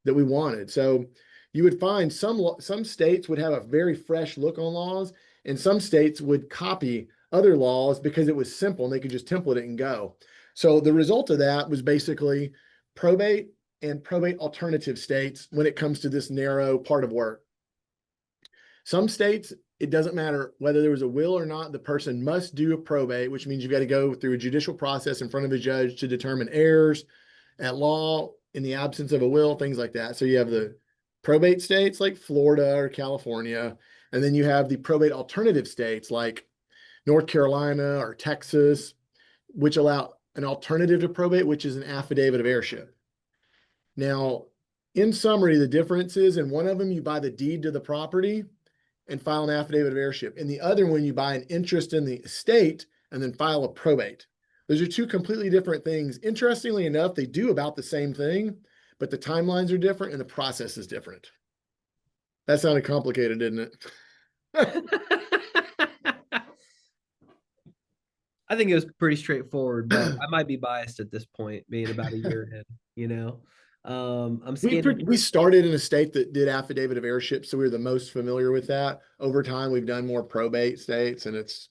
that we wanted. So you would find some states would have a very fresh look on laws, and some states would copy other laws because it was simple and they could just template it and go. So the result of that was basically probate and probate alternative states when it comes to this narrow part of work. Some states, it doesn't matter whether there was a will or not, the person must do a probate, which means you've got to go through a judicial process in front of a judge to determine heirs at law in the absence of a will, things like that. So you have the probate states like Florida or California, and then you have the probate alternative states like North Carolina or Texas, which allow an alternative to probate, which is an affidavit of heirship. Now, in summary, the difference is in one of them, you buy the deed to the property and file an affidavit of heirship. In the other one, you buy an interest in the estate and then file a probate. Those are two completely different things. Interestingly enough, they do about the same thing, but the timelines are different and the process is different. That sounded complicated, didn't it? I think it was pretty straightforward, but I might be biased at this point, being about a year in, I'm scanning. We started in a state that did affidavit of heirship, so we were the most familiar with that. Over time, we've done more probate states, and it's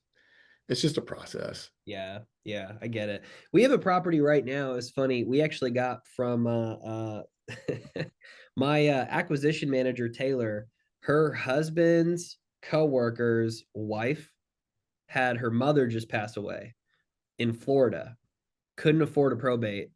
just a process. Yeah, I get it. We have a property right now. It's funny. We actually got from my acquisition manager, Taylor, her husband's coworker's wife had her mother just pass away in Florida, couldn't afford a probate.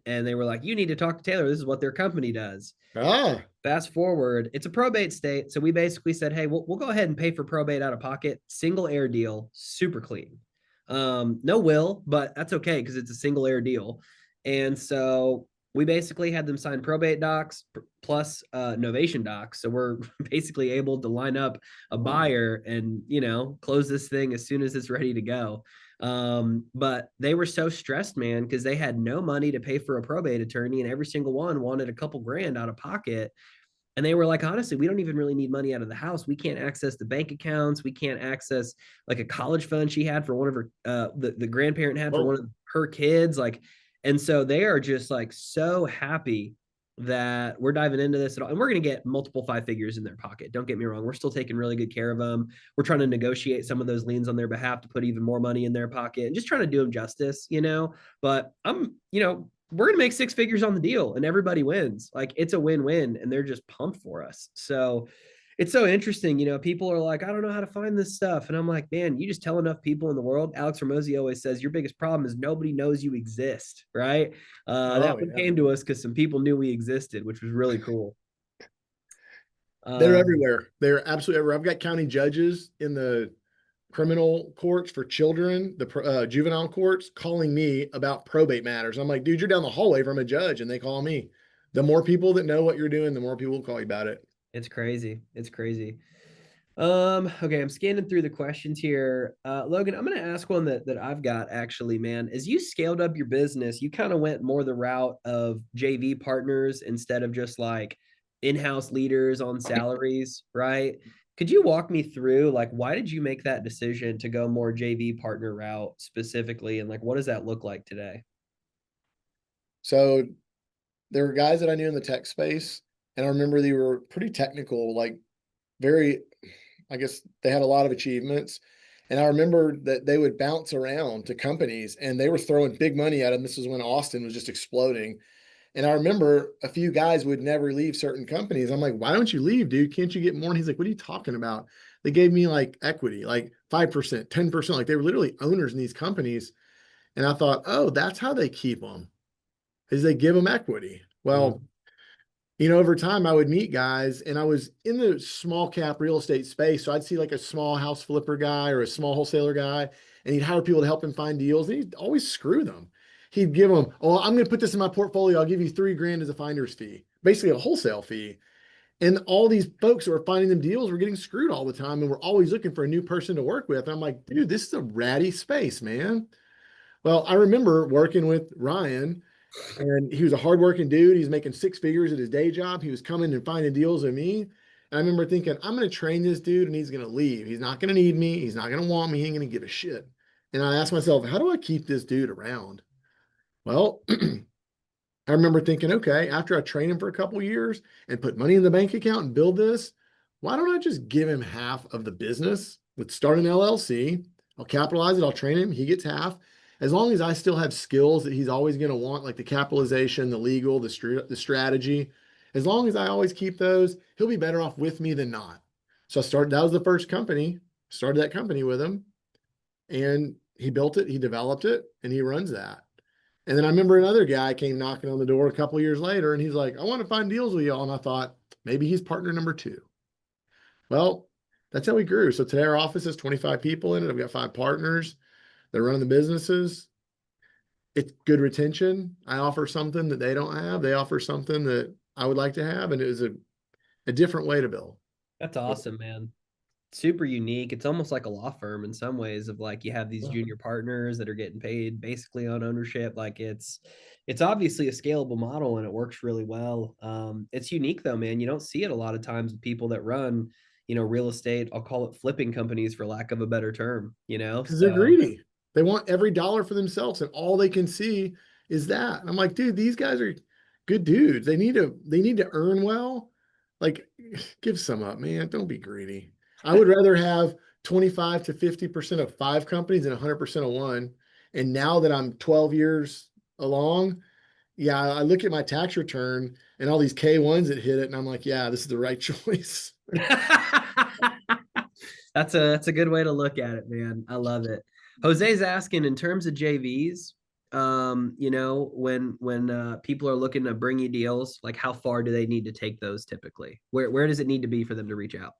And they were like, you need to talk to Taylor. This is what their company does. Ah, Fast forward, it's a probate state. So we basically said, hey, we'll go ahead and pay for probate out of pocket. Single heir deal, super clean. No will, but that's okay because it's a single heir deal. And so we basically had them sign probate docs plus novation docs. So we're basically able to line up a buyer and, close this thing as soon as it's ready to go. But they were so stressed, man, because they had no money to pay for a probate attorney, and every single one wanted a couple grand out of pocket. And they were like, honestly, we don't even really need money out of the house. We can't access the bank accounts. We can't access like a college fund she had for one of her, the grandparent had for one of her kids. Like, and so they are just like so happy that we're diving into this at all. And we're going to get multiple five figures in their pocket. Don't get me wrong. We're still taking really good care of them. We're trying to negotiate some of those liens on their behalf to put even more money in their pocket and just trying to do them justice, but we're going to make six figures on the deal and everybody wins. Like it's a win-win and they're just pumped for us. So it's so interesting. People are like, I don't know how to find this stuff. And I'm like, man, you just tell enough people in the world. Alex Ramosi always says your biggest problem is nobody knows you exist. Right. That one came to us because some people knew we existed, which was really cool. They're everywhere. They're absolutely everywhere. I've got county judges in the criminal courts for children, the juvenile courts, calling me about probate matters. I'm like, dude, you're down the hallway from a judge, and they call me. The more people that know what you're doing, the more people will call you about it. It's crazy. Okay, I'm scanning through the questions here. Logan, I'm going to ask one that I've got actually, man. As you scaled up your business, you kind of went more the route of JV partners instead of just like in-house leaders on salaries, right? Could you walk me through like why did you make that decision to go more JV partner route specifically, and like what does that look like today? So there were guys that I knew in the tech space, and I remember they were pretty technical, like very, I guess they had a lot of achievements. And I remember that they would bounce around to companies and they were throwing big money at them. This is when Austin was just exploding. And I remember a few guys would never leave certain companies. I'm like, why don't you leave, dude? Can't you get more? And he's like, what are you talking about? They gave me like equity, like 5%, 10%. Like they were literally owners in these companies. And I thought, oh, that's how they keep them, is they give them equity. Well, over time I would meet guys, and I was in the small cap real estate space. So I'd see like a small house flipper guy or a small wholesaler guy, and he'd hire people to help him find deals. And he'd always screw them. He'd give them, oh, I'm going to put this in my portfolio. I'll give you $3,000 as a finder's fee, basically a wholesale fee. And all these folks that were finding them deals were getting screwed all the time. And we're always looking for a new person to work with. And I'm like, dude, this is a ratty space, man. Well, I remember working with Ryan, and he was a hardworking dude. He's making six figures at his day job. He was coming and finding deals with me. And I remember thinking, I'm going to train this dude and he's going to leave. He's not going to need me. He's not going to want me. He ain't going to give a shit. And I asked myself, how do I keep this dude around? Well, I remember thinking, okay, after I train him for a couple of years and put money in the bank account and build this, why don't I just give him half of the business? Let's start an LLC. I'll capitalize it. I'll train him. He gets half. As long as I still have skills that he's always going to want, like the capitalization, the legal, the strategy, as long as I always keep those, he'll be better off with me than not. So that was the first company, started that company with him, and he built it, he developed it, and he runs that. And then I remember another guy came knocking on the door a couple years later, and he's like, I want to find deals with y'all. And I thought, maybe he's partner number 2. Well, that's how we grew. So today our office has 25 people in it. I've got 5 partners. They're running the businesses. It's good retention. I offer something that they don't have. They offer something that I would like to have. And it was a different way to build. That's awesome, man. Super unique. It's almost like a law firm in some ways, of like you have these junior partners that are getting paid basically on ownership. Like it's obviously a scalable model and it works really well. It's unique though, man. You don't see it a lot of times with people that run, real estate. I'll call it flipping companies for lack of a better term, Because they're So greedy. They want every dollar for themselves, and all they can see is that. And I'm like, dude, these guys are good dudes. They need to earn well. Like, give some up, man. Don't be greedy. I would rather have 25 to 50% of 5 companies than 100% of one. And now that I'm 12 years along, yeah, I look at my tax return and all these K1s that hit it, and I'm like, yeah, this is the right choice. that's a good way to look at it, man. I love it. Jose's asking, in terms of JVs, when people are looking to bring you deals, like how far do they need to take those typically? Where does it need to be for them to reach out?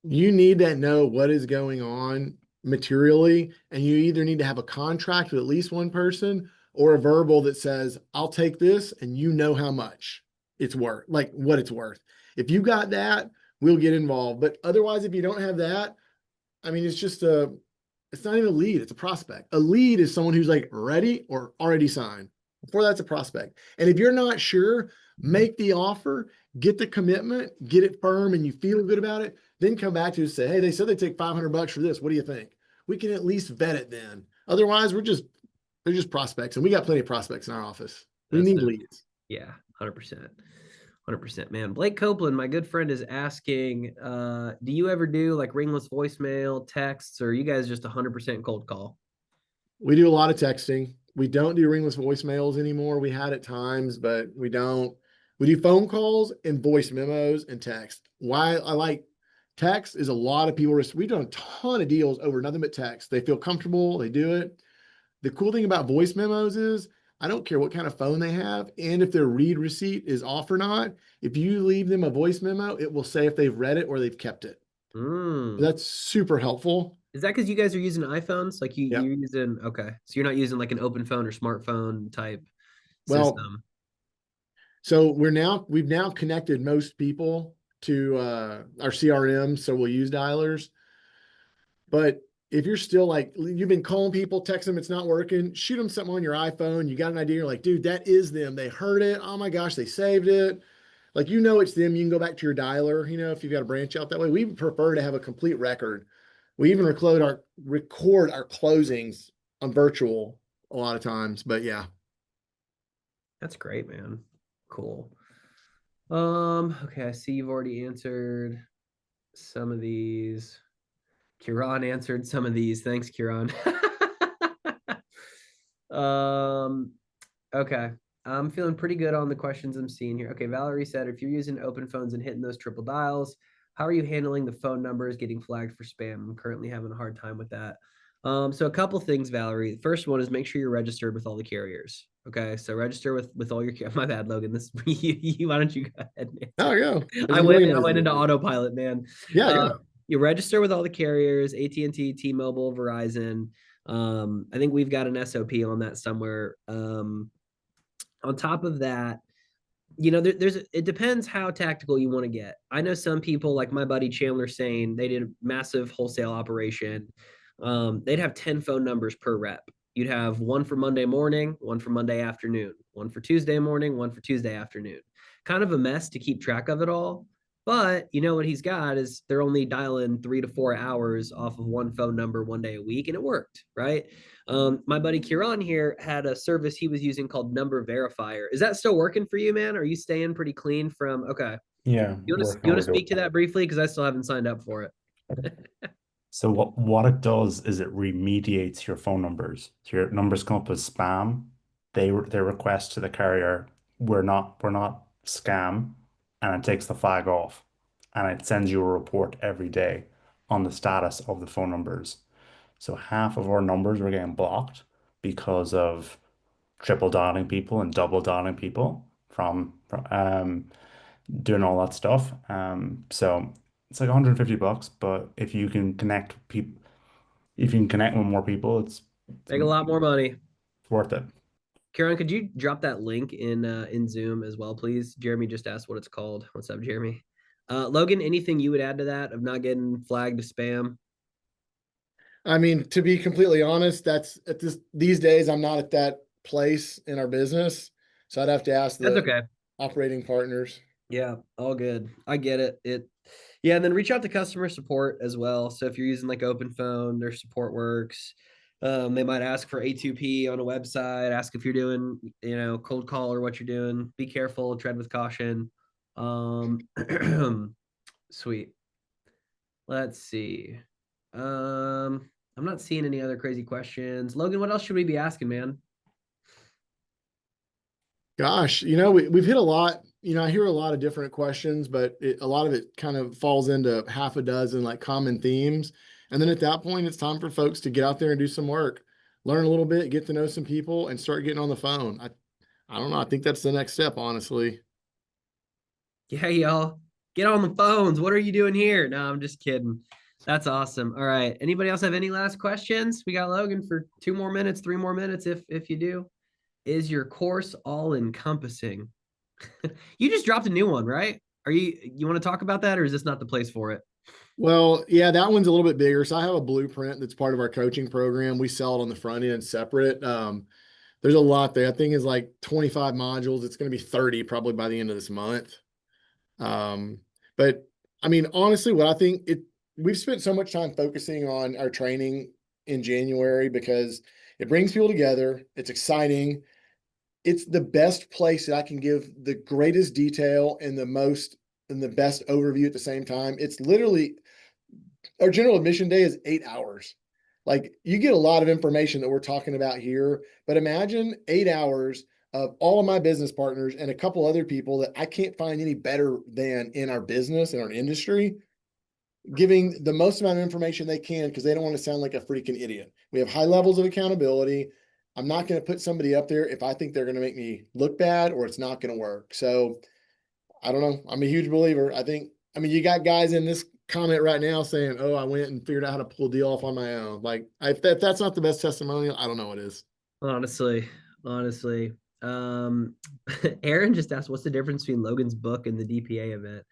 You need to know what is going on materially, and you either need to have a contract with at least one person or a verbal that says, I'll take this and you know how much it's worth, like what it's worth. If you got that, we'll get involved. But otherwise, if you don't have that, I mean, it's not even a lead, it's a prospect. A lead is someone who's like ready or already signed. Before that's a prospect. And if you're not sure, make the offer, get the commitment, get it firm, and you feel good about it. Then come back to us and say, hey, they said they take $500 for this. What do you think? We can at least vet it then. Otherwise, they're just prospects, and we got plenty of prospects in our office. We That's need no, leads. yeah, 100%. 100%, man. Blake Copeland, my good friend, is asking, do you ever do like ringless voicemail, texts, or are you guys just 100% cold call? We do a lot of texting. We don't do ringless voicemails anymore. We had at times, but we don't. We do phone calls and voice memos and text. Why I like text is a lot of people, we've done a ton of deals over nothing but text. They feel comfortable, they do it. The cool thing about voice memos is I don't care what kind of phone they have, and if their read receipt is off or not, if you leave them a voice memo, it will say if they've read it or they've kept it. That's super helpful. Is that because you guys are using iPhones? Like Yeah. you're using, okay. So you're not using like an open phone or smartphone type Well, system. so we've now connected most people to our CRM, so we'll use dialers. But if you're still like, you've been calling people, text them, it's not working, shoot them something on your iPhone. You got an idea, you're like, dude, that is them. They heard it. Oh my gosh, they saved it. Like, it's them. You can go back to your dialer, if you've got a branch out that way. We prefer to have a complete record. We even record our closings on virtual a lot of times. But yeah. That's great, man. Cool. Okay, I see you've already answered some of these. Kieran answered some of these. Thanks, Kieran. Okay. I'm feeling pretty good on the questions I'm seeing here. Okay, Valerie said, if you're using open phones and hitting those triple dials, how are you handling the phone numbers getting flagged for spam? I'm currently having a hard time with that. So a couple things, Valerie. The first one is make sure you're registered with all the carriers. Okay, so register with all your. My bad, Logan. This why don't you go ahead and Oh, answer? yeah. There's I a went million I ways to went do into it. autopilot, man. Yeah, Uh, yeah. you register with all the carriers: AT&T, T-Mobile, Verizon. I think we've got an SOP on that somewhere. On top of that, it depends how tactical you want to get. I know some people, like my buddy Chandler saying, they did a massive wholesale operation. They'd have 10 phone numbers per rep. You'd have one for Monday morning, one for Monday afternoon, one for Tuesday morning, one for Tuesday afternoon. Kind of a mess to keep track of it all. But you know what he's got is they're only dialing 3 to 4 hours off of one phone number 1 day a week, and it worked, right? My buddy Kieran here had a service he was using called Number Verifier. Is that still working for you, man? Are you staying pretty clean from? Okay, Yeah, you want to working over speak to that briefly because I still haven't signed up for it. So what it does is it remediates your phone numbers. So your numbers come up as spam. They request to the carrier, we're not scam, and it takes the flag off, and it sends you a report every day on the status of the phone numbers. So half of our numbers were getting blocked because of triple dialing people and double dialing people from doing all that stuff. So it's like $150, but if you can connect with more people, Make a lot more money. it's worth it. Kieran, could you drop that link in Zoom as well, please? Jeremy just asked what it's called. What's up, Jeremy? Logan, anything you would add to that of not getting flagged to spam? I mean, to be completely honest, that's these days, I'm not at that place in our business. So I'd have to ask That's the okay. operating partners. Yeah, all good. I get it. Yeah, and then reach out to customer support as well. So if you're using like open phone, their support works. They might ask for A2P on a website, ask if you're doing, cold call or what you're doing. Be careful, tread with caution. Um, sweet. Let's see. I'm not seeing any other crazy questions. Logan, what else should we be asking, man? Gosh, we've hit a lot. I hear a lot of different questions, but a lot of it kind of falls into half a dozen like common themes. And then at that point, it's time for folks to get out there and do some work, learn a little bit, get to know some people, and start getting on the phone. I don't know. I think that's the next step, honestly. Yeah, y'all, get on the phones. What are you doing here? No, I'm just kidding. That's awesome. All right. Anybody else have any last questions? We got Logan for 2 more minutes, 3 more minutes if you do. Is your course all encompassing? You just dropped a new one, right? You want to talk about that, or is this not the place for it? Well, yeah, that one's a little bit bigger. So I have a blueprint that's part of our coaching program. We sell it on the front end separate. There's a lot there. I think it's like 25 modules. It's going to be 30 probably by the end of this month. But I mean, honestly, what I think we've spent so much time focusing on our training in January because it brings people together. It's exciting. It's the best place that I can give the greatest detail and the best overview at the same time. It's literally our general admission day is 8 hours. Like you get a lot of information that we're talking about here, but imagine 8 hours of all of my business partners and a couple other people that I can't find any better than in our business and our industry, giving the most amount of information they can because they don't want to sound like a freaking idiot. We have high levels of accountability. I'm not going to put somebody up there if I think they're going to make me look bad or it's not going to work. So I don't know. I'm a huge believer. I mean, you got guys in this comment right now saying, "Oh, I went and figured out how to pull a deal off on my own." Like, if that's not the best testimonial, I don't know what is. Honestly. Um, Aaron just asked, what's the difference between Logan's book and the DPA event?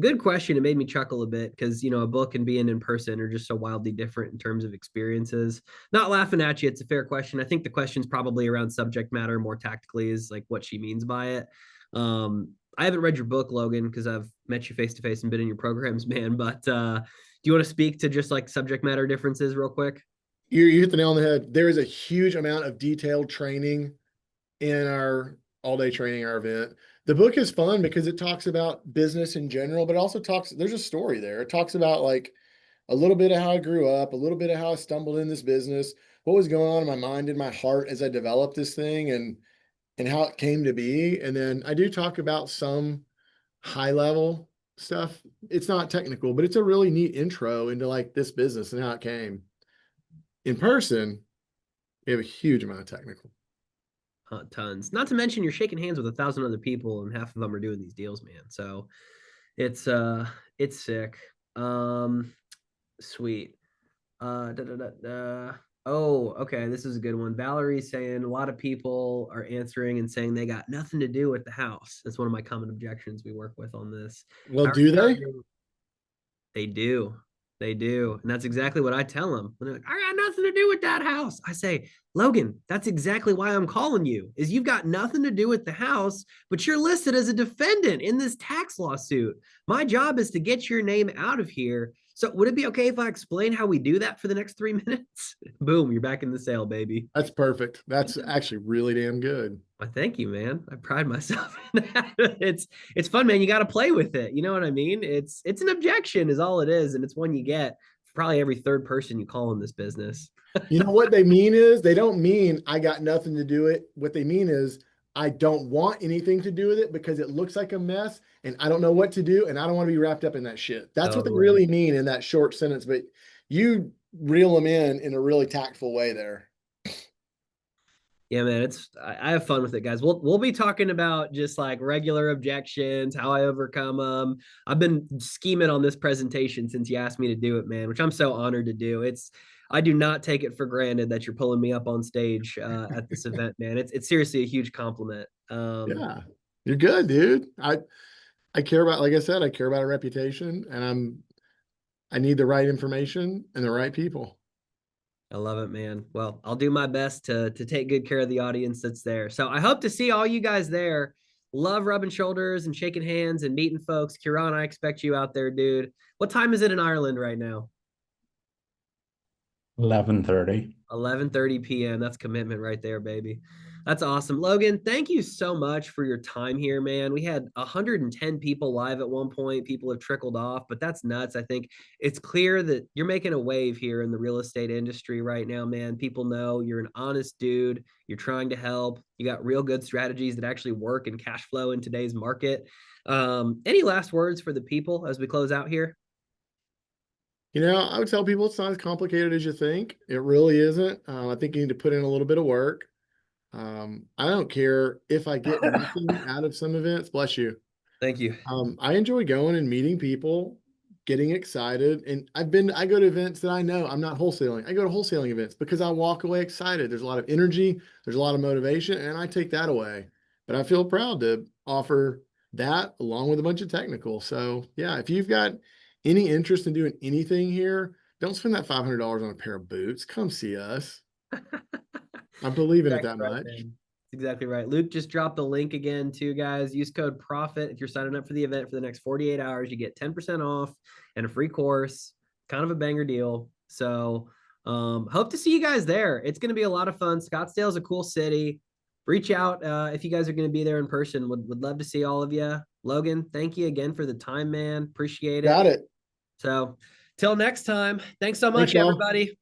Good question. It made me chuckle a bit because a book and being in person are just so wildly different in terms of experiences. Not laughing at you, it's a fair question. I think the question's probably around subject matter more tactically, is like what she means by it. I haven't read your book, Logan, because I've met you face to face and been in your programs, man. But do you want to speak to just like subject matter differences real quick? You hit the nail on the head. There is a huge amount of detailed training in our all day training, our event. The book is fun because it talks about business in general, but it also there's a story there. It talks about like a little bit of how I grew up, a little bit of how I stumbled in this business, what was going on in my mind and my heart as I developed this thing. And and how it came to be. And then I do talk about some high level stuff. It's not technical, but it's a really neat intro into like this business and how it came. In person, we have a huge amount of technical. Tons. Not to mention you're shaking hands with 1,000 other people, and half of them are doing these deals, man. So it's sick. Sweet. Da, da, da, da. Oh, okay. This is a good one. Valerie's saying a lot of people are answering and saying they got nothing to do with the house. That's one of my common objections we work with on this. Well, How are do you they? charging? They do. They do. And that's exactly what I tell them. When they're like, I got nothing to do with that house. I say, Logan, that's exactly why I'm calling you, is you've got nothing to do with the house, but you're listed as a defendant in this tax lawsuit. My job is to get your name out of here. So would it be okay if I explain how we do that for the next 3 minutes? Boom, you're back in the sale, baby. That's perfect. That's actually really damn good. Well, thank you, man. I pride myself in that. It's fun, man. You got to play with it. You know what I mean? It's an objection is all it is, and it's one you get for probably every third person you call in this business. You know what they mean is they don't mean I got nothing to do with it. What they mean is I don't want anything to do with it because it looks like a mess and I don't know what to do and I don't want to be wrapped up in that shit. That's what they Totally. really mean in that short sentence. But you reel them in a really tactful way there. Yeah, man, I have fun with it, guys. We'll be talking about just like regular objections, how I overcome them. I've been scheming on this presentation since you asked me to do it, man, which I'm so honored to do. I do not take it for granted that you're pulling me up on stage at this event, man. It's seriously a huge compliment. Yeah, you're good, dude. I care about, like I said, I care about a reputation and I need the right information and the right people. I love it, man. Well, I'll do my best to take good care of the audience that's there. So I hope to see all you guys there. Love rubbing shoulders and shaking hands and meeting folks. Kieran, I expect you out there, dude. What time is it in Ireland right now? 11:30. 11:30 p.m. That's commitment right there, baby. That's awesome. Logan, thank you so much for your time here, man. We had 110 people live at one point. People have trickled off, but that's nuts. I think it's clear that you're making a wave here in the real estate industry right now, man. People know you're an honest dude. You're trying to help. You got real good strategies that actually work and cash flow in today's market. Any last words for the people as we close out here? You know, I would tell people it's not as complicated as you think. It really isn't. I think you need to put in a little bit of work. I don't care if I get nothing out of some events. Bless you. Thank you. I enjoy going and meeting people, getting excited. And I go to events that I know I'm not wholesaling. I go to wholesaling events because I walk away excited. There's a lot of energy, there's a lot of motivation, and I take that away. But I feel proud to offer that along with a bunch of technical. So yeah, if you've got any interest in doing anything here, don't spend that $500 on a pair of boots. Come see us. I believe in it that Right, much. man. Exactly right. Luke just dropped the link again too, guys. Use code PROFIT if you're signing up for the event for the next 48 hours. You get 10% off and a free course. Kind of a banger deal. So hope to see you guys there. It's going to be a lot of fun. Scottsdale is a cool city. Reach out if you guys are going to be there in person. Would love to see all of you. Logan, thank you again for the time, man. Appreciate it. Got it. So till next time. Thanks so Thanks, much, y'all. everybody.